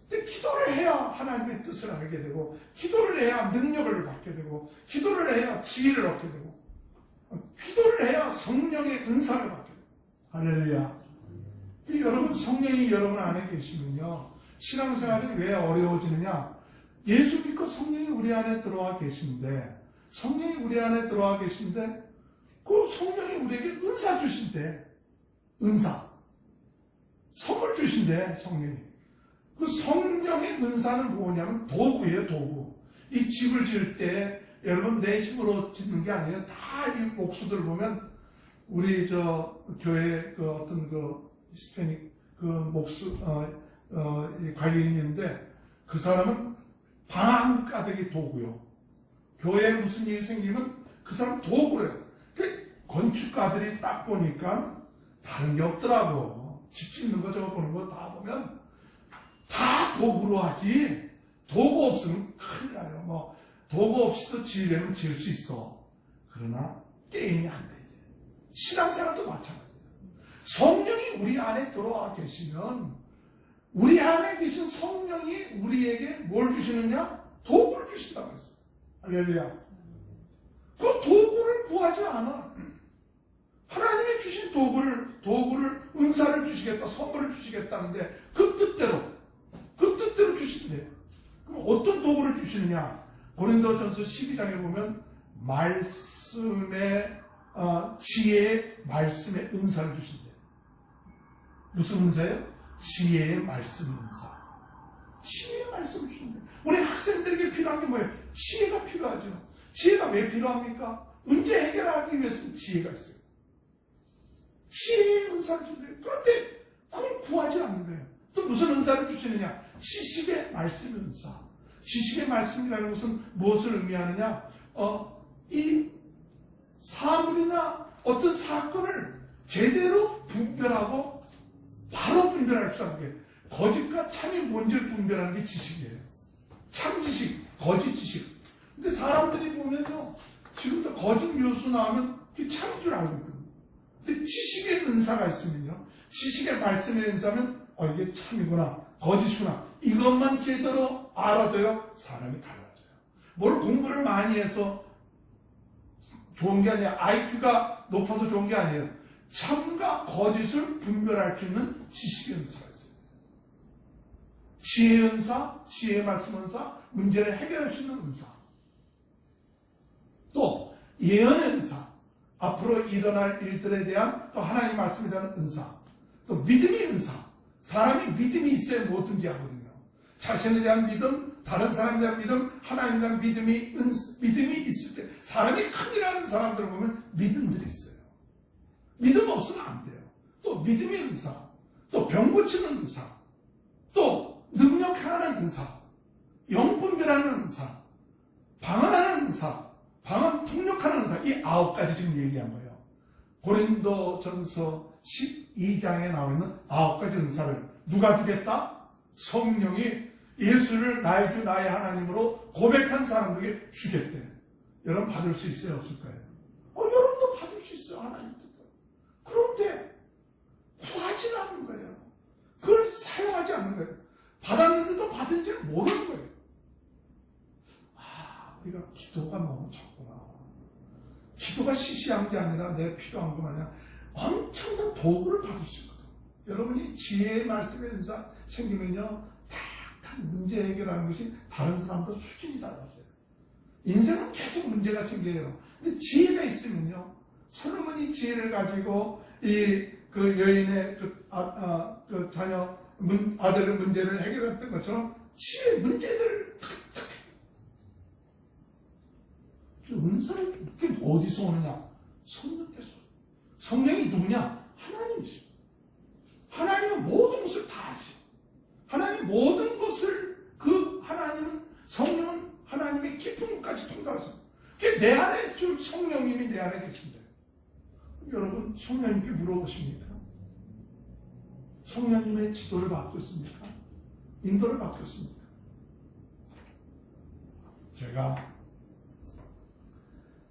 근데 기도를 해야 하나님의 뜻을 알게 되고 기도를 해야 능력을 받게 되고 기도를 해야 지혜를 얻게 되고 기도를 해야 성령의 은사를 받게 돼요. 할렐루야. 여러분 성령이 여러분 안에 계시면요 신앙생활이 왜 어려워지느냐? 예수 믿고 성령이 우리 안에 들어와 계신데 성령이 우리 안에 들어와 계신데 그 성령이 우리에게 은사 주신대. 은사 선물 주신대. 성령이 그 성령의 은사는 뭐냐면 도구예요. 도구. 이 집을 지을 때 여러분 내 힘으로 짓는 게 아니에요. 다 이 목수들 보면 우리 저 교회 그 어떤 그 히스패닉 그 목수 관리인인데 그 사람은 방 가득이 도구요. 교회에 무슨 일이 생기면 그 사람 도구래요. 건축가들이 딱 보니까 다른 게 없더라고. 집 짓는 거 저거 보는 거 다 보면 다 도구로 하지. 도구 없으면 큰일 나요. 뭐 도구 없이도 지으려면 지을 수 있어. 그러나 게임이 안 되지. 신앙생활도 마찬가지예요. 성령이 우리 안에 들어와 계시면 우리 안에 계신 성령이 우리에게 뭘 주시느냐? 도구를 주신다고 했어요. 할렐루야. 그 도구를 구하지 않아. 하나님이 주신 도구를 은사를 주시겠다, 선물을 주시겠다는데 그 뜻대로 주신대요. 그럼 어떤 도구를 주시느냐? 고린도전서 12장에 보면 말씀의 지혜의 말씀의 은사를 주신대요. 무슨 은사예요? 지혜의 말씀 은사. 지혜의 말씀을 주신대요. 우리 학생들에게 필요한 게 뭐예요? 지혜가 필요하죠. 지혜가 왜 필요합니까? 문제 해결하기 위해서는 지혜가 있어요. 지혜의 은사를 주신대요. 그런데 그걸 구하지 않는 거예요. 또 무슨 은사를 주시느냐? 지식의 말씀 은사. 지식의 말씀이라는 것은 무엇을 의미하느냐? 이 사물이나 어떤 사건을 제대로 분별하고 바로 분별할 수 있는 게 거짓과 참이 뭔지를 분별하는 게 지식이에요. 참 지식, 거짓 지식. 근데 사람들이 보면요, 지금도 거짓 뉴스 나오면 그게 참인 줄 알고 있거든요. 근데 지식의 은사가 있으면요, 지식의 말씀의 은사면 이게 참이구나, 거짓이구나. 이것만 제대로 알아둬요, 사람이 달라져요. 뭘 공부를 많이 해서 좋은 게 아니라 IQ가 높아서 좋은 게 아니에요. 참과 거짓을 분별할 수 있는 지식의 은사가 있어요. 지혜의 은사, 지혜의 말씀 은사, 문제를 해결할 수 있는 은사. 또 예언의 은사, 앞으로 일어날 일들에 대한 또 하나님의 말씀에 대한 은사. 또 믿음의 은사. 사람이 믿음이 있어야 뭐든지 하거든요. 자신에 대한 믿음, 다른 사람에 대한 믿음, 하나님에 대한 믿음이 있을 때 사람이 큰일하는 사람들을 보면 믿음들이 있어요. 믿음 없으면 안 돼요. 또 믿음의 은사, 또 병 고치는 은사, 또 능력하는 은사, 영분별하는 은사, 방언하는 은사, 방언 통역하는 은사. 이 9가지 지금 얘기한 거예요. 고린도전서 12장에 나와 있는 9가지 은사를 누가 주겠다? 성령이 예수를 나의 주 나의 하나님으로 고백한 사람들에게 주겠대. 여러분 받을 수 있어요? 없을까요? 여러분도 받을 수 있어요. 하나님 뜻대로. 그런데 구하지 않는 거예요. 그걸 사용하지 않는 거예요. 받았는데도 받은 줄 모르는 거예요. 우리가 기도가 너무 적구나. 기도가 시시한 게 아니라 내 필요한 것 마냥 엄청난 도구를 받을 수 있거든. 여러분이 지혜의 말씀의 은사 생기면요, 탁탁 문제 해결하는 것이 다른 사람보다 수준이 달라져요. 인생은 계속 문제가 생겨요. 근데 지혜가 있으면요, 솔로몬이 지혜를 가지고 그 여인의 그 자녀 아들의 문제를 해결했던 것처럼 지혜의 문제들을 탁탁. 은사를 그게 어디서 오느냐? 성령께서. 성령이 누구냐? 하나님이시죠. 하나님은 모든 것을 다 아시죠. 하나님 모든 것을 하나님은 성령은 하나님의 깊은 것까지 통달하십니다. 그게 내 안에 지금 성령님이 내 안에 계신데 여러분 성령님께 물어보십니까? 성령님의 지도를 받고 있습니까? 인도를 받고 있습니까? 제가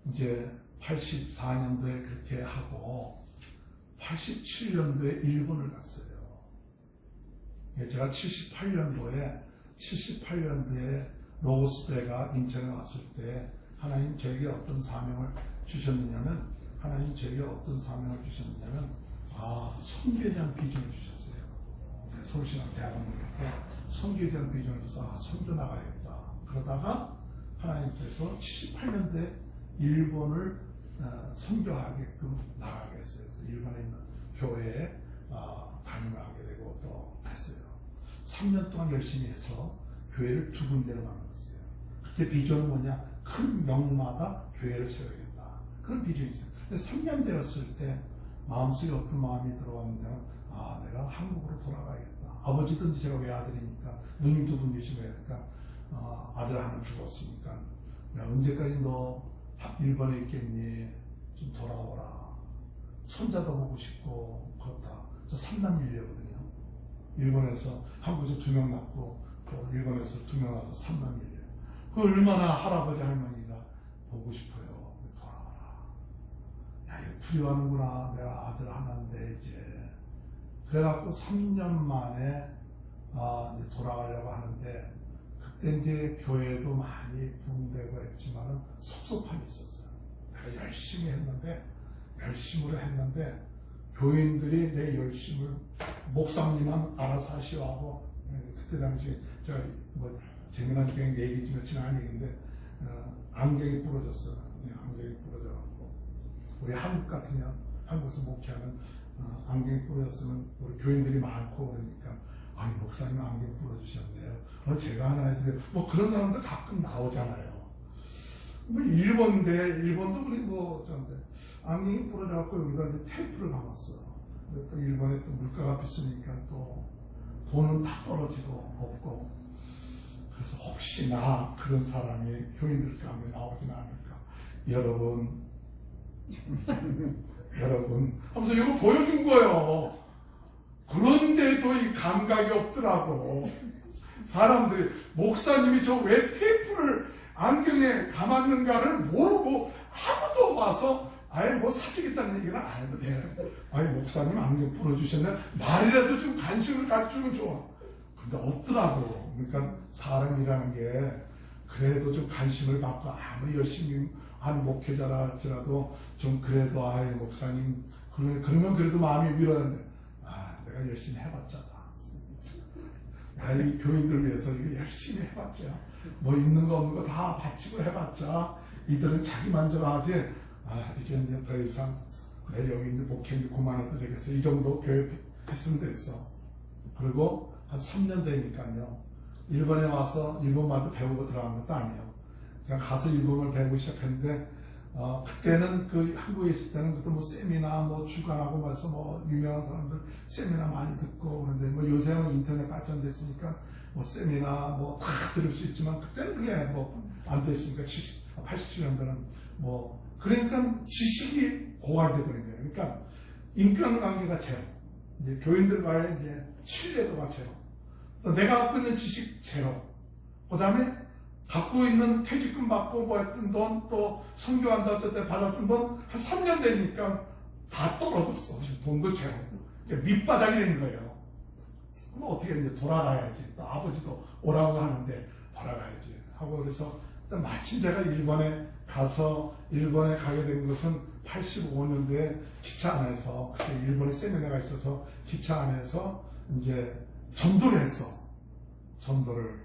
이제 84년도에 그렇게 하고 87년도에 일본을 갔어요. 제가 78년도에 로고스대가 인천에 왔을 때 하나님 저에게 어떤 사명을 주셨느냐면 선교에 대한 비전을 주셨어요. 서울신학대학원 때 선교에 대한 비전을 줘서 선교 나가야겠다. 그러다가 하나님께서 78년도에 일본을 선교하게끔 나가게 했어요. 그래서 일본에 있는 교회에 담임을 하게 되고 또 했어요. 3년 동안 열심히 해서 교회를 2군데로 만들었어요. 그때 비전은 뭐냐? 큰 명마다 교회를 세워야겠다. 그런 비전이 있어요. 근데 3년 되었을 때 마음속에 어떤 마음이 들어왔냐면 내가 한국으로 돌아가야겠다. 아버지든지 제가 외아들이니까 누님도 분이시고 하니까 아들 하나 죽었으니까 야, 언제까지 너 일본에 있겠니? 좀 돌아오라. 손자도 보고 싶고 그렇다. 저 3남일녀거든요. 일본에서 한국에서 2명 낳고 또 일본에서 2명 낳아서 3남일녀. 그 얼마나 할아버지 할머니가 보고 싶어요. 돌아와라. 야, 이거 두려워하는구나. 내가 아들 하나인데 이제. 그래갖고 3년 만에 이제 돌아가려고 하는데 그때 이제 교회도 많이 붕대고 했지만은 섭섭함이 있었어요. 내가 열심으로 했는데 교인들이 내 열심을 목사님만 알아서 하시오 하고 그때 당시 제가 뭐 재미난 얘기 좀 지난 얘기인데 안경이 부러졌어요. 안경이 부러져갖고 우리 한국 같으면 한국에서 목회하는 안경이 부러졌으면 우리 교인들이 많고 그러니까 아니 목사님 안경 부러지셨네요. 제가 하나 해드려요. 뭐 그런 사람들 가끔 나오잖아요. 뭐 일본도 그리고 저한테 안경이 부러져갖고 여기다 이제 테이프를 감았어. 근데 또 일본에 또 물가가 비싸니까 또 돈은 다 떨어지고 없고 그래서 혹시나 그런 사람이 교인들 가운데 나오진 않을까. 여러분 하면서 이거 보여준 거예요. 그런데도 이 감각이 없더라고. 사람들이 목사님이 저 왜 테이프를 안경에 감았는가를 모르고 아무도 와서 아예 뭐 사주겠다는 얘기는 안 해도 돼. 아니 목사님 안경 풀어주셨네. 말이라도 좀 관심을 갖주면 좋아. 근데 없더라고. 그러니까 사람이라는 게 그래도 좀 관심을 받고 아무리 열심히 한 목회자라 할지라도 좀 그래도 아예 목사님 그러면 그래도 마음이 위로하는데 내가 열심히 해봤잖아. 이 교인들 위해서 이거 열심히 해봤자 뭐 있는 거 없는 거 다 바치고 해봤자 이들은 자기 만족하지 이제 더 이상 내 여기 있는 목회인데 그만해도 되겠어. 이 정도 교회 했으면 됐어. 그리고 한 3년 되니까요. 일본에 와서 일본말도 배우고 들어간 것도 아니에요. 그냥 가서 일본어를 배우기 시작했는데 그때는 그 한국에 있을 때는 그때 뭐 세미나 뭐 주관하고 말서 뭐 유명한 사람들 세미나 많이 듣고 그런데 뭐 요새는 인터넷 발전됐으니까 뭐 세미나 뭐 다 들을 수 있지만 그때는 그게 뭐 안 됐으니까 87년도는 뭐 그러니까 지식이 고갈돼 버린 거예요. 그러니까 인간관계가 제로, 이제 교인들과의 이제 신뢰도가 제로, 또 내가 갖고 있는 지식 제로, 그 다음에 갖고 있는 퇴직금 받고 뭐 했던 돈, 또 선교한다 어쨌든 받았던 돈 한 3년 되니까 다 떨어졌어. 돈도 제로. 그러니까 밑바닥이 된 거예요. 그럼 어떻게 이제 돌아가야지. 또 아버지도 오라고 하는데 돌아가야지 하고 그래서 마침 제가 일본에 가게 된 것은 85년도에 기차 안에서 그때 일본에 세미나가 있어서 기차 안에서 이제 전도를 했어. 전도를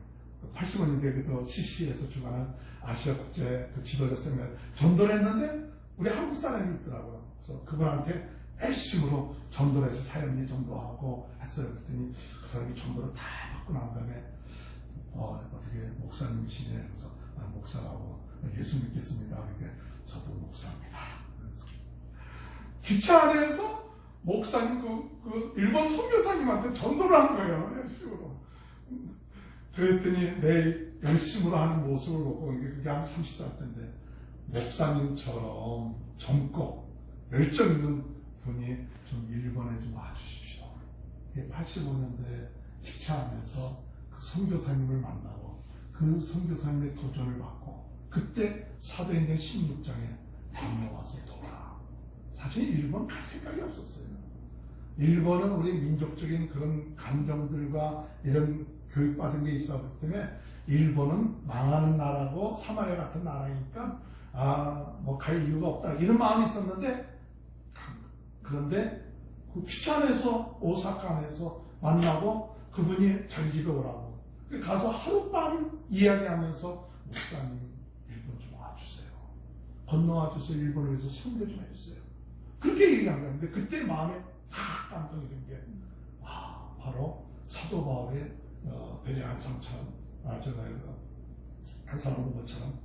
85년도에 그 CC에서 주관한 아시아국제 그 지도자 세미나 전도를 했는데 우리 한국 사람이 있더라고요. 그래서 그분한테 열심으로 전도를 해서 사연이 전도하고 했어요. 그랬더니 그 사람이 전도를 다 받고 난 다음에 어떻게 목사님이시냐 그래서 목사라고 예수 믿겠습니다. 그러니까 저도 목사입니다. 기차 안에서 목사님 그 일본 선교사님한테 전도를 한 거예요. 열심으로. 그랬더니 내 열심으로 하는 모습을 보고 그게 한 30대 때인데 목사님처럼 젊고 열정 있는 분이 좀 일본에 좀 와주십시오. 85년도에 기차 안에서 그 선교사님을 만나고 그 선교사님의 도전을 받고 그때 사도행전 16장에 다녀와서 돌아. 사실 일본 갈 생각이 없었어요. 일본은 우리 민족적인 그런 감정들과 이런 교육받은 게 있었기 때문에 일본은 망하는 나라고 사마리아 같은 나라니까 뭐 갈 이유가 없다 이런 마음이 있었는데, 그런데 그 기차 안에서 오사카 안에서 만나고 그분이 자기 집에 오라고 가서 하룻밤 이야기하면서 목사님 일본 좀 와주세요. 건너와 주세요. 일본을 위해서 선교 좀 해주세요. 그렇게 얘기한 건데 그때 마음에 다 감동이 된 게 바로 사도 바울의 베레 한상처럼 제가 한 사람 본 것처럼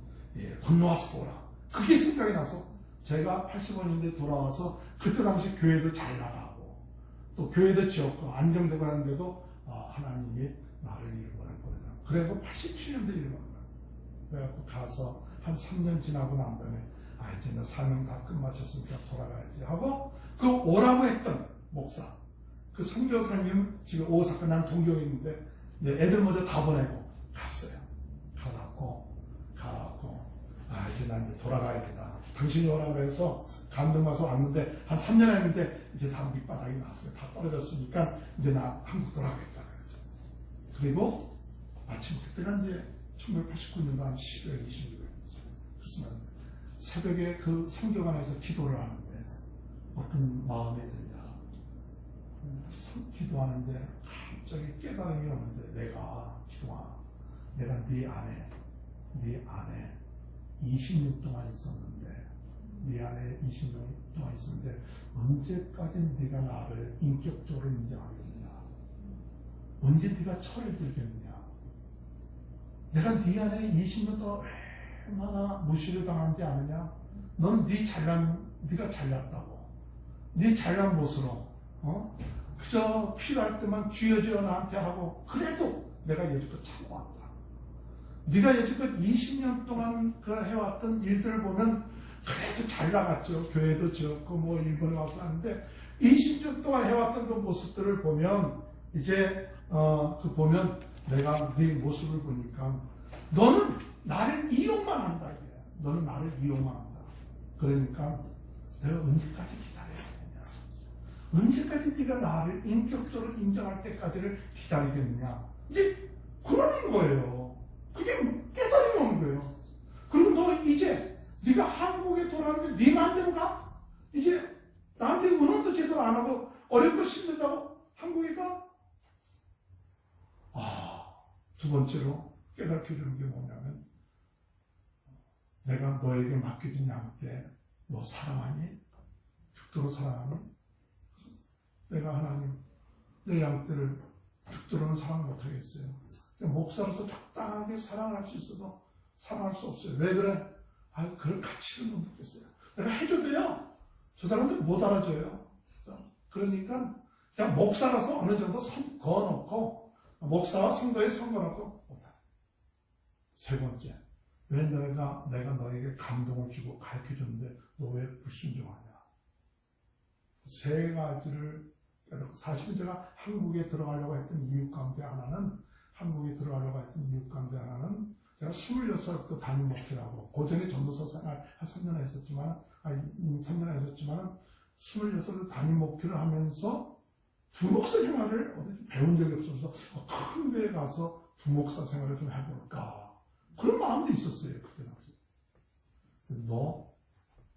건너와서 보라. 그게 생각이 나서 제가 85년대에 돌아와서 그때 당시 교회도 잘 나가고 또 교회도 지었고 안정되고 하는데도 하나님이 나를 일본에 보내라. 그래서 87년도에 일본에 갔어요. 그래갖고 가서 한 3년 지나고 난 다음에 이제 나 사명 다 끝마쳤으니까 돌아가야지 하고 그 오라고 했던 목사, 그 선교사님 지금 오사카 난 동경에 있는데 애들 먼저 다 보내고 갔어요. 가갖고 이제 난 이제 돌아가야 된다. 당신이 오라고 해서 감동받아서 왔는데 한 3년 했는데 이제 다 밑바닥이 났어요. 다 떨어졌으니까 이제 나 한국 돌아가겠다 그랬어요. 그리고 마침 그때가 이제 1989년도 한 12월 26일이었어요. 그래서 새벽에 그 성교관에서 기도를 하는데 어떤 마음이 드냐. 기도하는데 갑자기 깨달음이 오는데 내가 네 안에 20년 동안 있었는데 네 안에 20년 동안 있었는데 언제까지 네가 나를 인격적으로 인정하겠느냐. 언제 네가 철을 들겠느냐. 내가 네 안에 20년 동안 얼마나 무시를 당하지 않느냐. 넌 네가 잘났다고. 네 잘난 모습으로 그저 필요할 때만 쥐어쥐어 나한테 하고 그래도 내가 여지껏 참아왔다. 네가 여지껏 20년 동안 그 해왔던 일들을 보면 그래도 잘 나갔죠. 교회도 지었고 뭐 일본에 와서 하는데 20년 동안 해왔던 그 모습들을 보면 이제 보면 내가 네 모습을 보니까 너는 나를 이용만 한다. 너는 나를 이용만 한다. 그러니까 내가 언제까지 기다려야 되느냐. 언제까지 네가 나를 인격적으로 인정할 때까지를 기다리겠느냐. 이제 그러는 거예요. 그게 깨달음이 오는 거예요. 그리고 너 이제 네가 한국에 돌아왔는데 네 마음대로 가? 이제 나한테 의논도 제대로 안 하고 어렵고 힘들다고 한국에 가? 두 번째로 깨닫게 주는 게 뭐냐면 내가 너에게 맡겨진 양떼 너 사랑하니? 죽도록 사랑하니? 내가 하나님 내 양떼를 죽도록은 사랑 못하겠어요. 목사로서 적당하게 사랑할 수 있어도 사랑할 수 없어요. 왜 그래? 그럴 가치를 못 느꼈어요. 내가 해줘도요, 저 사람들 못 알아줘요. 그러니까 그냥 목사라서 어느 정도 그어놓고 목사와 성도에 선거놓고 못해. 세 번째, 왜 내가 너에게 감동을 주고 가르쳐줬는데 너 왜 불순종하냐? 세 가지를 사실 제가 한국에 들어가려고 했던 이유 가운데 하나는 제가 26살부터 담임 목회라고 고전에 전도사 생활 한 3년 했었지만 26살 담임 목회를 하면서 부목사 생활을 어디 배운 적이 없어서 큰 교회에 가서 부목사 생활을 좀 해볼까 그런 마음도 있었어요. 그때 당시. 너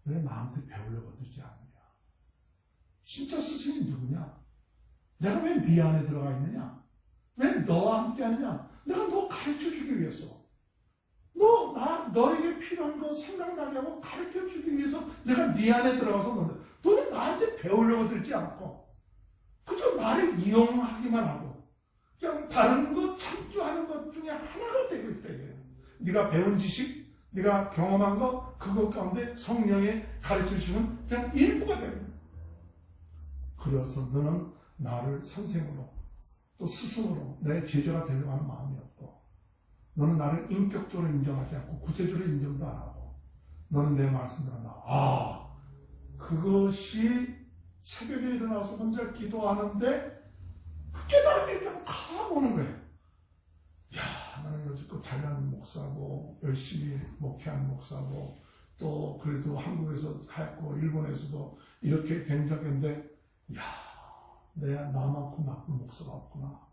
왜 나한테 배우려고 들지 않느냐? 진짜 스승이 누구냐? 내가 왜 네 안에 들어가 있느냐? 왜 너와 함께 하느냐? 내가 너 가르쳐 주기 위해서. 너에게 필요한 거 생각나게 하고 가르쳐 주기 위해서 내가 네 안에 들어가서 너는 나한테 배우려고 들지 않고 그저 나를 이용하기만 하고 그냥 다른 거 참조하는 것 중에 하나가 되고 있다. 네가 배운 지식, 네가 경험한 거 그것 가운데 성령이 가르쳐 주시는 그냥 일부가 되는 거야. 그래서 너는 나를 선생으로 또 스승으로 내 제자가 되려고 하는 마음이 없고 너는 나를 인격적으로 인정하지 않고 구체적으로 인정도 안 하고 너는 내 말씀대로 그것이 새벽에 일어나서 혼자 기도하는데 그 깨달음이 그냥 다 오는 거예요. 야, 나는 여지껏 잘난 목사고 열심히 목회한 목사고 또 그래도 한국에서 했고 일본에서도 이렇게 굉장했는데 야, 나만큼 나쁜 목사가 없구나.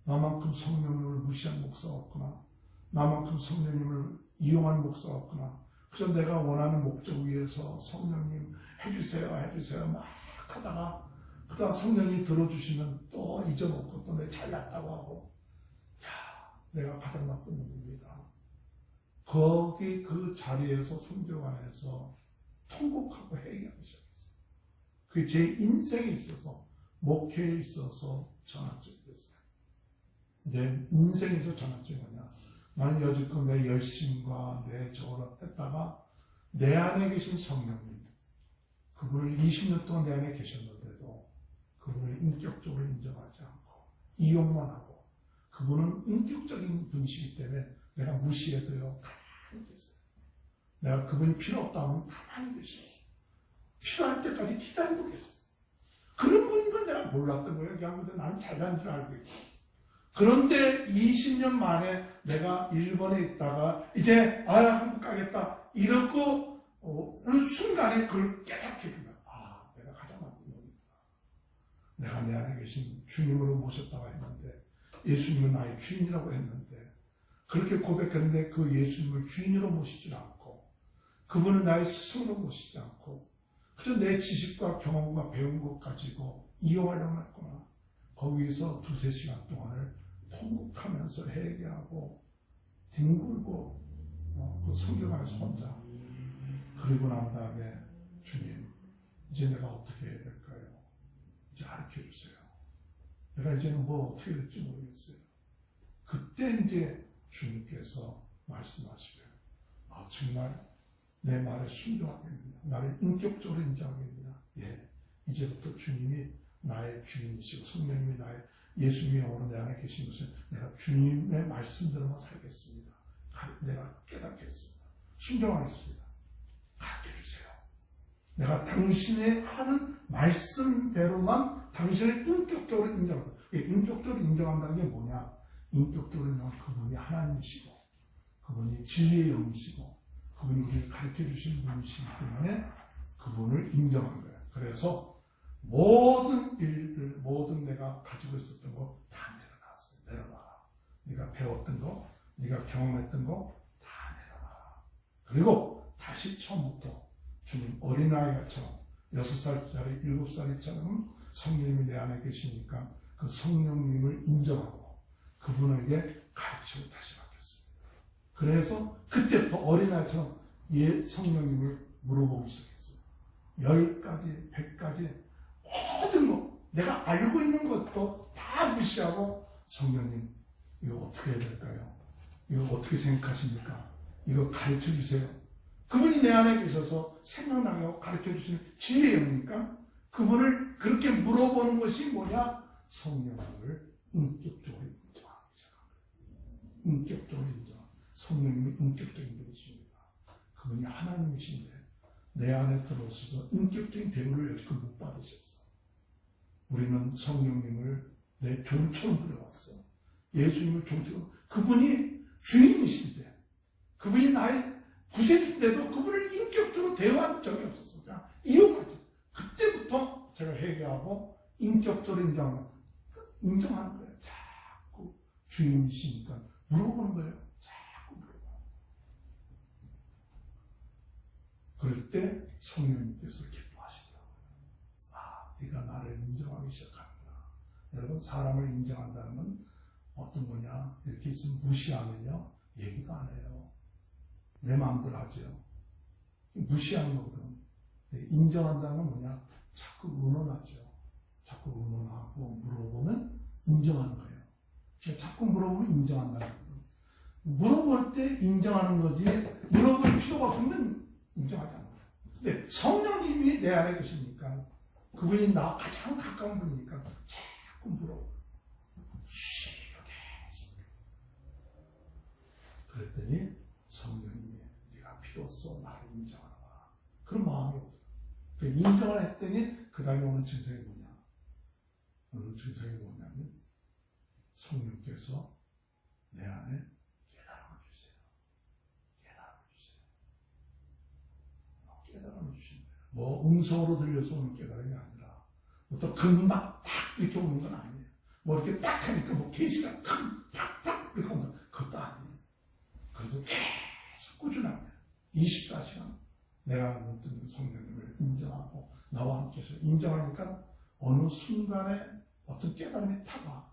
나만큼 성령님을 무시한 목사가 없구나. 나만큼 성령님을 이용한 목사가 없구나. 그래서 내가 원하는 목적 위해서 성령님 해주세요 막 하다가 그다음 성령이 들어주시면 또 잊어먹고 또 내 잘났다고 하고 야, 내가 가장 나쁜 놈입니다. 거기 그 자리에서 성교관에서 통곡하고 회개하기 시작했어요. 그게 제 인생에 있어서 목회에 있어서 전환점이 됐어요. 내 인생에서 전환점이 뭐냐? 나는 여지껏 내 열심과 내 저를 했다가 내 안에 계신 성령님 그분을 20년 동안 내 안에 계셨는데도 그분을 인격적으로 인정하지 않고 이용만 하고 그분은 인격적인 분이시기 때문에 내가 무시해도요 가만히 계세요. 내가 그분이 필요 없다 하면 가만히 계시고 필요할 때까지 기다리고 계세요. 그런 분인 걸 내가 몰랐던 거예요. 그냥 나는 잘난 줄 알고 있고. 그런데 20년 만에 내가 일본에 있다가 이제 한국 가겠다 이러고 어느 순간에 그걸 깨닫게 된 거야. 내가 가장 나쁜 놈이구나. 내가 내 안에 계신 주님으로 모셨다고 했는데 예수님은 나의 주인이라고 했는데 그렇게 고백했는데 그 예수님을 주인으로 모시지 않고 그분은 나의 스승으로 모시지 않고 그저 내 지식과 경험과 배운 것 가지고 이용하려고 했구나. 거기서 2-3시간 동안을 통곡하면서 회개하고 뒹굴고 그 성경안에서 혼자 그리고 난 다음에 주님 이제 내가 어떻게 해야 될까요? 이제 가르쳐 주세요. 내가 이제는 뭐 어떻게 될지 모르겠어요. 그때 이제 주님께서 말씀하시고요. 정말 내 말에 순종하겠느냐? 나를 인격적으로 인정하겠느냐? 예, 이제부터 주님이 나의 주인이시고 성령님이 나의 예수님의 영으로 내 안에 계신 것은 내가 주님의 말씀대로만 살겠습니다. 내가 깨닫겠습니다. 순종하겠습니다. 가르쳐주세요. 내가 당신의 하는 말씀대로만 당신을 인격적으로 인정하세요. 인격적으로 인정한다는 게 뭐냐? 인격적으로 인정하면 그분이 하나님이시고 그분이 진리의 영이시고 그분이 우리를 가르쳐주시는 분이시기 때문에 그분을 인정한 거예요. 그래서 모든 일들, 모든 내가 가지고 있었던 거 다 내려놨어요. 내려놔라. 네가 배웠던 거, 네가 경험했던 거 다 내려놔라. 그리고 다시 처음부터 주님 어린아이가처럼 6살짜리, 7살짜리처럼 성령님이 내 안에 계시니까 그 성령님을 인정하고 그분에게 가르치고 다시 받겠습니다. 그래서 그때부터 어린아이처럼 성령님을 물어보기 시작했어요. 10가지, 100가지 모든 거, 내가 알고 있는 것도 다 무시하고 성령님, 이거 어떻게 해야 될까요? 이거 어떻게 생각하십니까? 이거 가르쳐 주세요. 그분이 내 안에 계셔서 생각나게 하고 가르쳐 주시는 진리의 영이니까 그분을 그렇게 물어보는 것이 뭐냐? 성령님을 인격적으로 인정하기 시작합니다. 인격적으로 인정. 성령님은 인격적인 분이십니다. 그분이 하나님이신데 내 안에 들어오셔서 인격적인 대우를 여지껏 못 받으셨어. 우리는 성령님을 내 종처럼 부려왔어. 예수님을 종처럼. 그분이 주인이신데, 그분이 나의 구세주인데도 그분을 인격적으로 대화한 적이 없었어. 그냥 이용하지. 그때부터 제가 회개하고 인격적으로 인정하는 거예요. 자꾸 주인이시니까 물어보는 거예요. 자꾸 물어봐. 그럴 때 성령님께서 기뻐하시더라고요. 네가 나를 인정하기 시작하는구나. 여러분, 사람을 인정한다는 건 어떤 거냐? 이렇게 있으면 무시하면요, 얘기도 안 해요. 내 마음대로 하죠. 무시하는 거거든. 인정한다는 건 뭐냐? 자꾸 의논하죠. 자꾸 의논하고 물어보면 인정하는 거예요. 자꾸 물어보면 인정한다는 거거든. 물어볼 때 인정하는 거지, 물어볼 필요가 없으면 인정하지 않아요. 근데 성령님이 내 안에 계시니까, 그분이 나 가장 가까운 분이니까 자꾸 물어봐요. 이렇게 했습니다. 그랬더니 성령님이 네가 비로소 나를 인정하라. 그런 마음이 없어요. 인정을 했더니 그 다음에 오는 증상이 뭐냐? 오는 증상이 뭐냐면 성령께서 내 안에 깨달음을 주세요. 깨달음을 주세요. 깨달음을 주신다. 뭐 음성으로 들려서 오는 깨달음이 아니라 또 금방 딱 이렇게 오는 건 아니에요. 뭐 이렇게 딱 하니까 뭐 계시가 팍팍 이렇게 온다. 그것도 아니에요. 그래도 계속 꾸준하게 24시간 내가 눈뜨는 성령님을 인정하고 나와 함께해서 인정하니까 어느 순간에 어떤 깨달음이 타가.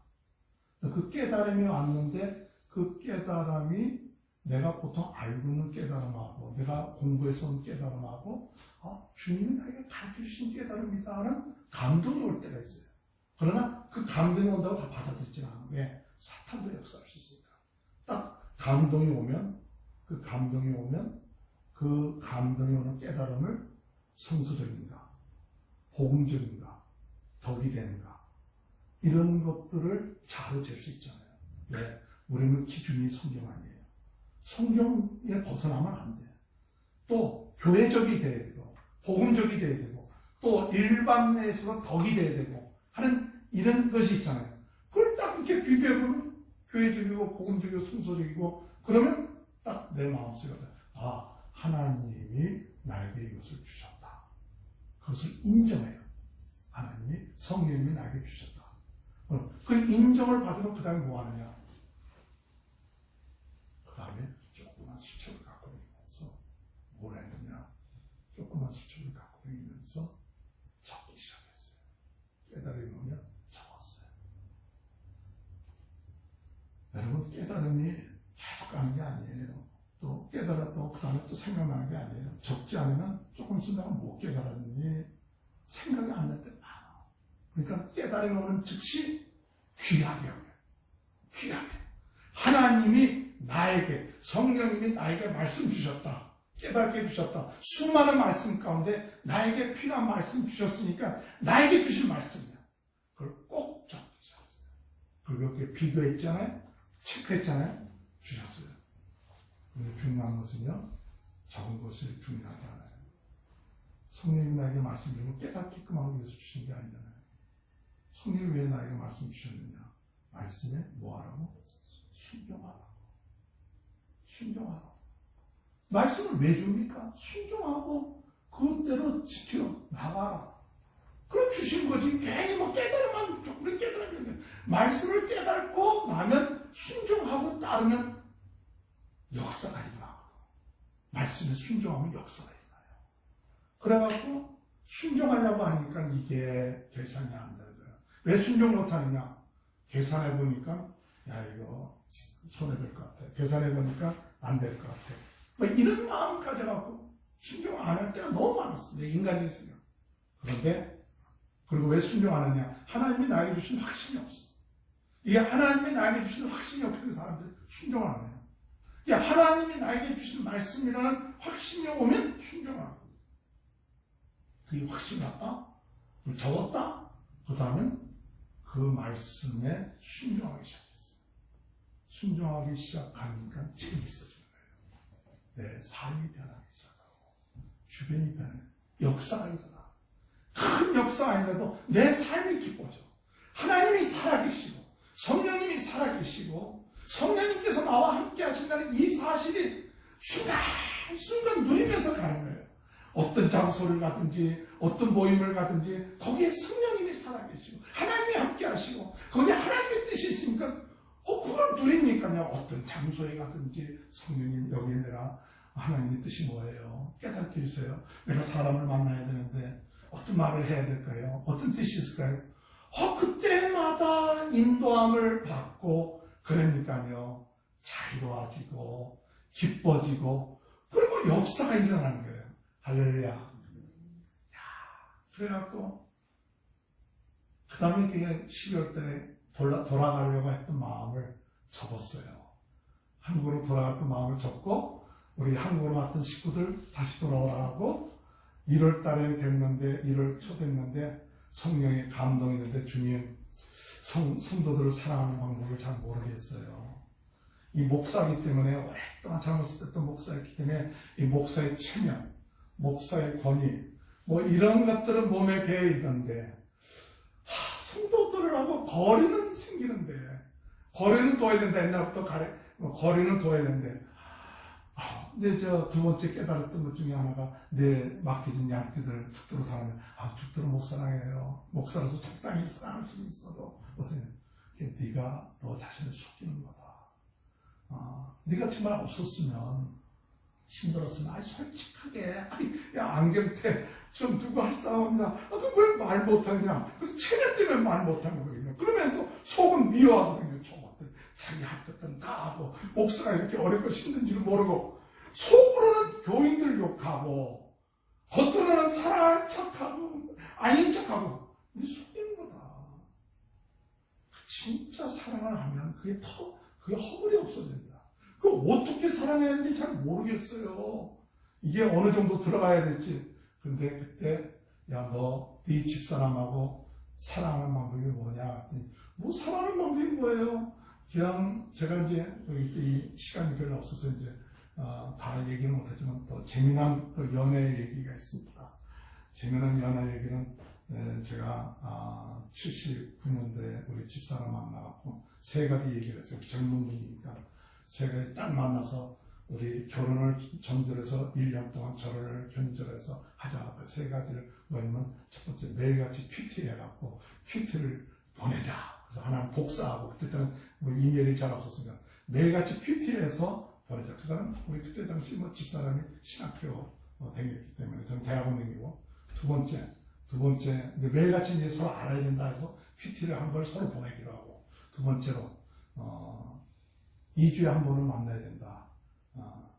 그 깨달음이 왔는데 그 깨달음이 내가 보통 알고 있는 깨달음하고 내가 공부해서 온 깨달음하고 주님이 나에게 가르쳐주신 깨달음이다 하는 감동이 올 때가 있어요. 그러나 그 감동이 온다고 다 받아들이지 않아요. 왜? 사탄도 역사할 수 있으니까. 딱 감동이 오면 그 감동이 오는 깨달음을 성서적인가 복음적인가 덕이 되는가 이런 것들을 자로 잴 수 있잖아요. 왜? 우리는 기준이 성경 아니에요. 성경에 벗어나면 안 돼요. 또 교회적이 돼야 되고 복음적이 돼야 되고 또 일반 내에서 덕이 돼야 되고 하는 이런 것이 있잖아요. 그걸 딱 이렇게 비교해보면 교회적이고 복음적이고 성서적이고 그러면 딱 내 마음속에 하나님이 나에게 이것을 주셨다. 그것을 인정해요. 하나님이 성령님이 나에게 주셨다. 그 인정을 받으면 그 다음에 뭐 하느냐? 그 다음에 조그만 수첩을 갖고 다니면서 뭘 했느냐? 조그만 수첩을 갖고 다니면서 적기 시작했어요. 깨달음이 오면 적었어요. 여러분 깨달음이 계속 가는 게 아니에요. 또 깨달았다고 그 다음에 또 생각나는 게 아니에요. 적지 않으면 조금 순간 못 깨달았는지 생각이 안 날 때 많아. 그러니까 깨달음이 오는 즉시 귀하게 여겨요. 귀하게. 하나님이 나에게, 성령님이 나에게 말씀 주셨다. 깨닫게 해주셨다. 수많은 말씀 가운데 나에게 필요한 말씀 주셨으니까 나에게 주신 말씀이야. 그걸 꼭 잡기 시작했어요. 그리고 이렇게 비교했잖아요. 체크했잖아요. 주셨어요. 근데 중요한 것은요, 적은 것이 중요하지 않아요. 성령님이 나에게 말씀 주면 깨닫게끔 하기 위해서 주신 게 아니잖아요. 성령이 왜 나에게 말씀 주셨느냐? 말씀에 뭐 하라고? 순종하라고. 순종하라고. 말씀을 왜 줍니까? 순종하고 그것대로 지켜 나가라. 그럼 주신 거지. 괜히 뭐 깨달으면 조금 깨달으면 말씀을 깨닫고 나면 순종하고 따르면 역사가 일어나거든. 말씀에 순종하면 역사가 일어나요. 그래갖고 순종하려고 하니까 이게 계산이 안 되는 거예요. 왜 순종 못하느냐? 계산해보니까 야 이거 손해될 것 같아. 계산해보니까 안 될 것 같아. 뭐 이런 마음 가져갖고 순종 안 할 때가 너무 많았어. 내 인간이 있으면. 그런데 그리고 왜 순종 안 하냐? 하나님이 나에게 주신 확신이 없어. 이게 하나님이 나에게 주신 확신이 없는 사람들 순종을 안 해요. 야, 하나님이 나에게 주신 말씀이라는 확신이 오면 순종하고. 그게 확신이 왔다? 적었다? 그 다음에 그 말씀에 순종하기 시작했어요. 순종하기 시작하니까 재밌어지는 거예요. 내 삶이 변하기 시작하고, 주변이 변해요. 역사가 일어나. 큰 역사가 아니라도 내 삶이 기뻐져. 하나님이 살아계시고, 성령님이 살아계시고, 성령님께서 나와 함께 하신다는 이 사실이 순간 누리면서 가는 거예요. 어떤 장소를 가든지 어떤 모임을 가든지 거기에 성령님이 살아계시고 하나님이 함께 하시고 거기에 하나님의 뜻이 있으니까 그걸 누리니까요. 어떤 장소에 가든지 성령님 여기 내가 하나님의 뜻이 뭐예요? 깨닫게 해주세요. 내가 사람을 만나야 되는데 어떤 말을 해야 될까요? 어떤 뜻이 있을까요? 그때마다 인도함을 받고 그러니까요, 자유로워지고, 기뻐지고, 그리고 역사가 일어나는 거예요. 할렐루야. 그래갖고, 그 다음에 그게 12월 달에 돌아가려고 했던 마음을 접었어요. 한국으로 돌아갔던 마음을 접고, 우리 한국으로 왔던 식구들 다시 돌아오라고, 1월 달에 됐는데, 1월 초 됐는데, 성령의 감동이 있는데, 주님, 성도들을 사랑하는 방법을 잘 모르겠어요. 이 목사이기 때문에 오랫동안 잘못했던 목사이기 때문에 이 목사의 체면, 목사의 권위, 뭐 이런 것들은 몸에 배어 있는데 성도들하고 거리는 생기는데 거리는 둬야 된다. 옛날부터 거리는 둬야 되는데 근데 저 두 번째 깨달았던 것 중에 하나가 내 맡겨진 양떼들 죽도록 사랑해. 죽도록 못 사랑해요. 목사로서 적당히 사랑할 수 있어도 네가 너 자신을 속이는 거다. 네가 정말 없었으면 힘들었으면 솔직하게 야 안경테 좀 두고 할 싸움이나 왜 말 못하냐. 그래서 체내 때문에 말 못하는 거거든요. 그러면서 속은 미워하거든요. 저것들 자기 할 것들은 다 하고 목사가 이렇게 어렵고 힘든지를 모르고 속으로는 교인들 욕하고 겉으로는 사랑하는 척하고 아닌 척하고 근데 속이는 거다. 진짜 사랑을 하면 그게 허물이 없어진다. 어떻게 사랑해야 하는지 잘 모르겠어요. 이게 어느 정도 들어가야 될지. 근데 그때 네 집사람하고 사랑하는 방법이 뭐냐? 뭐 사랑하는 방법이 뭐예요? 그냥 제가 이제 이 시간이 별로 없어서 이제 다 얘기는 못하지만 또 재미난 또 연애 얘기가 있습니다. 재미난 연애 얘기는 제가 79년도에 우리 집사람 만나갖고 세 가지 얘기를 했어요. 젊은 분이니까 세 가지 딱 만나서 우리 결혼을 전절해서 1년 동안 저를 견절해서 하자. 그 세 가지를 뭐냐면 첫 번째 매일같이 큐티 해갖고 큐티를 보내자. 그래서 하나는 복사하고 그때는 뭐 이메일이 잘 없었으니까 매일같이 큐티해서 보내자. 그 사람 우리 그때 당시 뭐 집사람이 신학교 다녔기 때문에 저는 대학원 다니고 두 번째 매일같이 이제 서로 알아야 된다 해서 큐티를 한 걸 서로 보내기로 하고 두 번째로 2주에 한 번은 만나야 된다.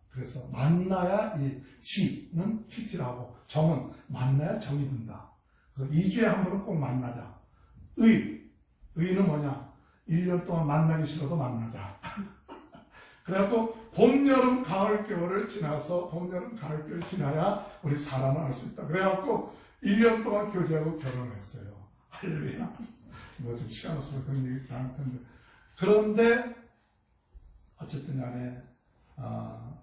그래서 만나야 이 지는 큐티를 하고 정은 만나야 정이 든다. 그래서 2주에 한 번은 꼭 만나자. 의는 뭐냐? 1년 동안 만나기 싫어도 만나자. 그래갖고 봄, 여름, 가을, 겨울을 지나서 봄, 여름, 가을, 겨울 지나야 우리 사람을 알 수 있다. 그래갖고 1년 동안 교제하고 결혼했어요. 할렐루야. 뭐 좀 시간 없어서 그런 얘기 다 할 텐데. 그런데 어쨌든 간에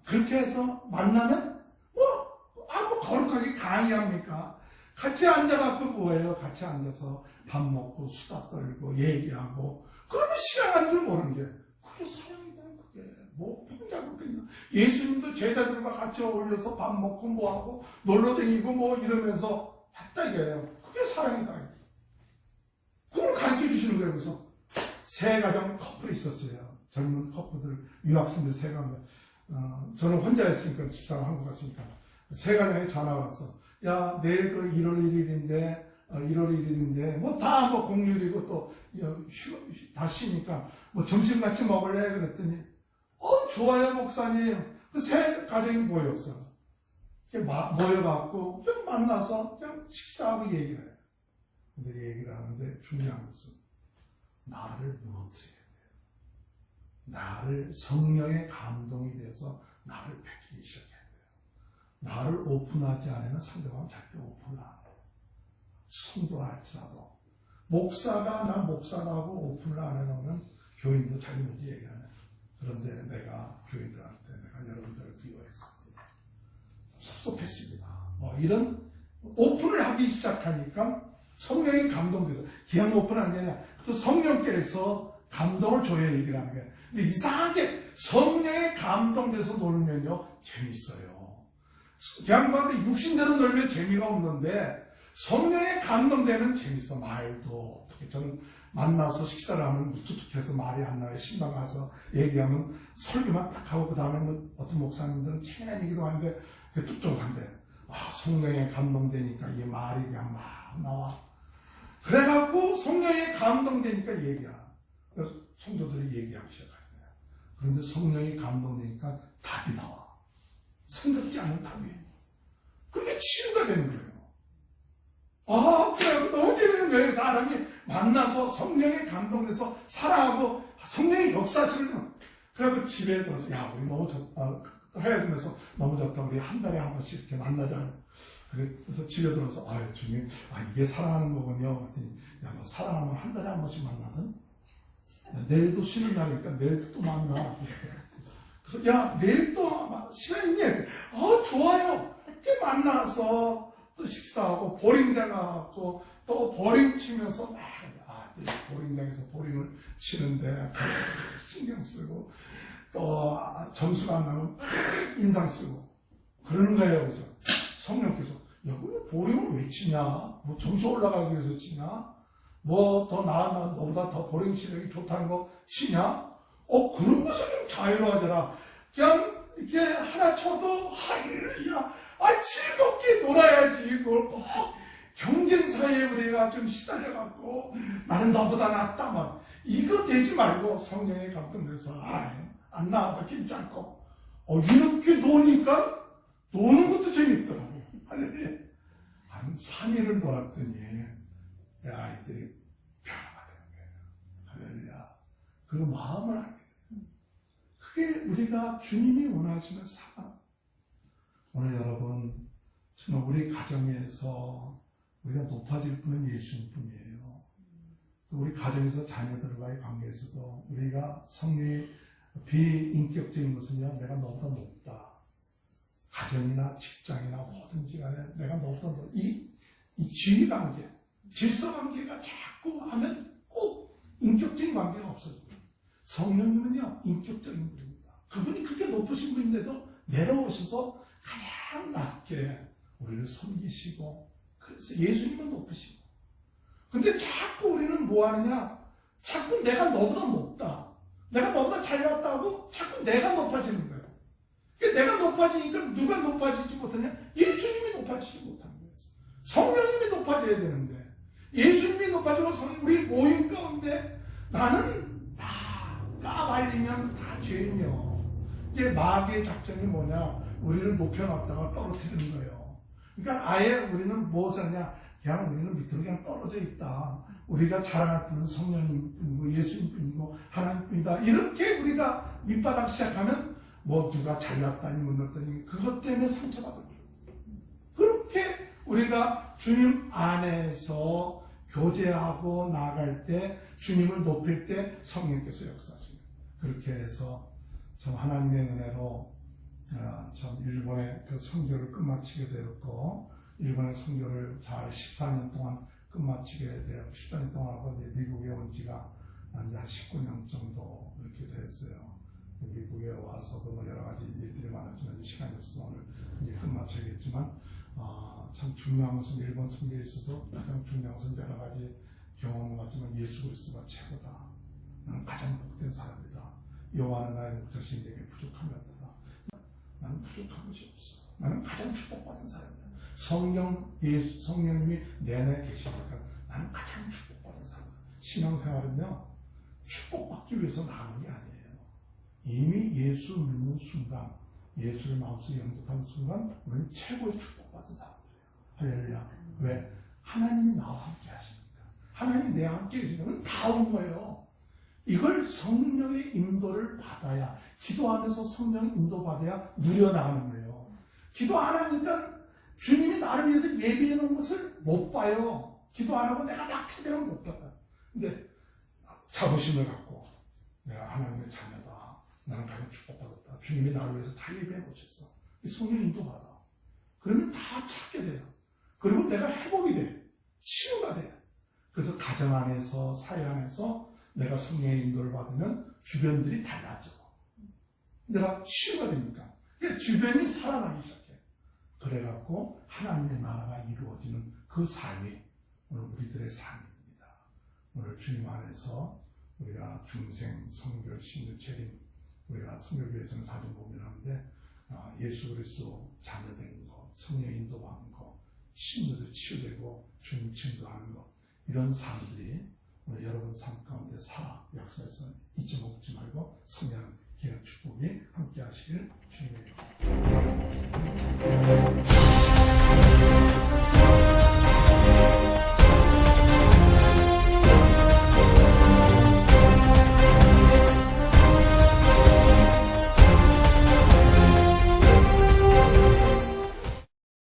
그렇게 해서 만나면 뭐 거룩하게 강의합니까? 같이 앉아갖고 뭐예요? 같이 앉아서 밥 먹고 수다 떨고 얘기하고 그러면 시간 가는 줄 모르는 게 그게 사랑이다. 그게 뭐 풍자고 그냥 예수님도 제자들과 같이 어울려서 밥 먹고 뭐하고 놀러 다니고 뭐 이러면서 했다 이거예요. 그게 사랑이다. 그걸 가르쳐 주시는 거예요. 그래서 세 가정 커플이 있었어요. 젊은 커플들, 유학생들 세 가정. 저는 혼자였으니까 집사람 한국 갔으니까 세 가정에 전화가 왔어. 야, 내일 그 1월 1일인데 뭐 다 뭐 공휴일이고 또 다 쉬니까 뭐 점심 같이 먹을래? 그랬더니 좋아요 목사님. 그 세 가정이 모였어. 모여갖고 그냥 만나서 그냥 식사하고 얘기를 해요. 근데 얘기를 하는데 중요한 것은 나를 무너뜨려야 돼요. 나를 성령의 감동이 돼서 나를 베끼기 시작해야 돼요. 나를 오픈하지 않으면 상대방은 절대 오픈을 안 해요. 성도라 할지라도 목사가 난 목사라고 오픈을 안 해놓으면 교인도 자기 문제 얘기하네. 그런데 내가 교인들한테 내가 여러분들을 미워했습니다. 섭섭했습니다. 뭐 이런 오픈을 하기 시작하니까 성령이 감동돼서 그냥 오픈하는 게 아니라 또 성령께서 감동을 줘야 얘기를 하는 거예요. 근데 이상하게 성령에 감동돼서 놀면요 재밌어요. 그냥 뭐 육신대로 놀면 재미가 없는데 성령에 감동되면 재밌어. 말도 어떻게 저는 만나서 식사를 하면 무뚝뚝해서 말이 안 나와요. 신방 가서 얘기하면 설교만 딱 하고 그 다음에 뭐 어떤 목사님들은 재미난 얘기도 하는데 뚝뚝한데 성령에 감동되니까 이 말이 그냥 막 나와. 그래갖고 성령에 감동되니까 얘기야. 그래서 성도들이 얘기하기 시작하잖아요. 그런데 성령이 감동되니까 답이 나와. 생각지 않은 답이. 그렇게 치유가 되는 거예요. 그래. 너무 재밌는 거예요. 사람이 만나서 성령에 감동돼서 사랑하고 성령의 역사실은. 그래갖고 집에 들어서, 야, 우리 너무 좋다. 헤어지면서 너무 좋다. 우리 한 달에 한 번씩 이렇게 만나자. 그래서 집에 들어서, 주님, 이게 사랑하는 거군요. 그랬더니, 야, 너 사랑하면 한 달에 한 번씩 만나든? 내일도 쉬는 날이니까 내일도 또 만나. 그래서, 야, 내일 또 시간 있니? 좋아요. 이렇게 만나서, 또 식사하고 보링장 가고 또 보링 치면서 막 아들이 보링장에서 보링을 치는데 신경 쓰고 또 점수가 안 나면 인상 쓰고 그러는 거예요. 그래서 성령께서 여기 보링을 왜 치냐? 뭐 점수 올라가기 위해서 치냐? 뭐 더 나은 너보다 더 보링 실력이 좋다는 거 치냐? 그런 것을 좀 자유로워하더라. 그냥 이렇게 하나 쳐도 할렐루야. 즐겁게 놀아야지. 그걸 꼭 경쟁사에 우리가 좀 시달려갖고 나는 너보다 낫다. 막 이거 되지 말고 성령에 감동돼서 안 나와도 괜찮고 이렇게 노니까 노는 것도 재밌더라고. 할렐루야. 한 3일을 놀았더니 아이들이 변화가 되는 거예요. 할렐루야. 그 마음을 알게 돼요. 그게 우리가 주님이 원하시는 사랑. 오늘 여러분 정말 우리 가정에서 우리가 높아질 분은 예수님 뿐이에요. 또 우리 가정에서 자녀들과의 관계에서도 우리가 성령의 비인격적인 것은요, 내가 너보다 높다. 가정이나 직장이나 뭐든지 간에 내가 너보다 높다. 이 지위관계, 질서관계가 자꾸 하면 꼭 인격적인 관계가 없어져요. 성령님은요, 인격적인 분입니다. 그분이 그렇게 높으신 분인데도 내려오셔서 가장 낮게 우리를 섬기시고, 그래서 예수님은 높으시고. 근데 자꾸 우리는 뭐 하느냐? 자꾸 내가 너보다 높다. 내가 너보다 잘났다고 자꾸 내가 높아지는 거예요. 내가 높아지니까 누가 높아지지 못하냐? 예수님이 높아지지 못하는 거예요. 성령님이 높아져야 되는데, 예수님이 높아지고 우리 모임 가운데 나는 다 까발리면 다 죄인이요. 이게 마귀의 작전이 뭐냐? 우리를 높여놨다가 떨어뜨리는 거예요. 그러니까 아예 우리는 무엇을 하냐? 그냥 우리는 밑으로 그냥 떨어져 있다. 우리가 자랑할 분은 성령님 뿐이고 예수님 뿐이고 하나님 뿐이다. 이렇게 우리가 밑바닥 시작하면 뭐 누가 잘났다니 못났다니 그것 때문에 상처받을 거예요. 그렇게 우리가 주님 안에서 교제하고 나아갈 때 주님을 높일 때 성령께서 역사하십니다. 그렇게 해서 참 하나님의 은혜로 참 일본의 그 선교를 끝마치게 되었고, 일본의 선교를 잘 14년 동안 끝마치게 되었고, 14년 동안 하고 이제 미국에 온 지가 이제 한 19년 정도 이렇게 됐어요. 미국에 와서도 뭐 여러 가지 일들이 많았지만 시간이 없어서 오늘 이제 끝마쳐야겠지만, 참 중요한 것은 일본 선교에 있어서 가장 중요한 것은 여러 가지 경험을 갖지만 예수 그리스도가 최고다. 나는 가장 복된 사람이다. 여호와는 나의 목자신 내게 부족함이 없다. 나는 부족한 것이 없어. 나는 가장 축복받은 사람이다. 성령님이 내 안에 계시니까 나는 가장 축복받은 사람이다. 신앙생활은요, 축복받기 위해서 나가는 게 아니에요. 이미 예수 믿는 순간, 예수를 마음속에 영접하는 순간, 우리는 최고의 축복받은 사람들이에요. 할렐루야. 왜? 하나님이 나와 함께 하시니까. 하나님이 내 함께 계시면 다 온 거예요. 이걸 성령의 인도를 받아야, 기도하면서 성령의 인도받아야 누려나가는 거예요. 기도 안 하니까 주님이 나를 위해서 예비해 놓은 것을 못 봐요. 기도 안 하고 내가 막 찾아가면 못 봤다. 근데 자부심을 갖고 내가 하나님의 자녀다. 나는 가장 축복받았다. 주님이 나를 위해서 다 예비해 놓으셨어. 성령 인도받아. 그러면 다 찾게 돼요. 그리고 내가 회복이 돼. 치유가 돼. 그래서 가정 안에서, 사회 안에서 내가 성령의 인도를 받으면 주변들이 달라져. 내가 치유가 되니까. 그러니까 주변이 살아나기 시작해. 그래갖고 하나님의 나라가 이루어지는 그 삶이 오늘 우리들의 삶입니다. 오늘 주님 안에서 우리가 중생, 성교, 신유, 재림, 우리가 성교교회에서는 사정복음을 하는데 예수 그리스도 자녀된 것, 성령 인도받는 것, 신유도 치유되고 주님 증거하는 것, 이런 삶들이 오늘 여러분 삶 가운데 역사에서 잊지 먹지 말고 성령한 기한 축복이 함께 하시길 주님의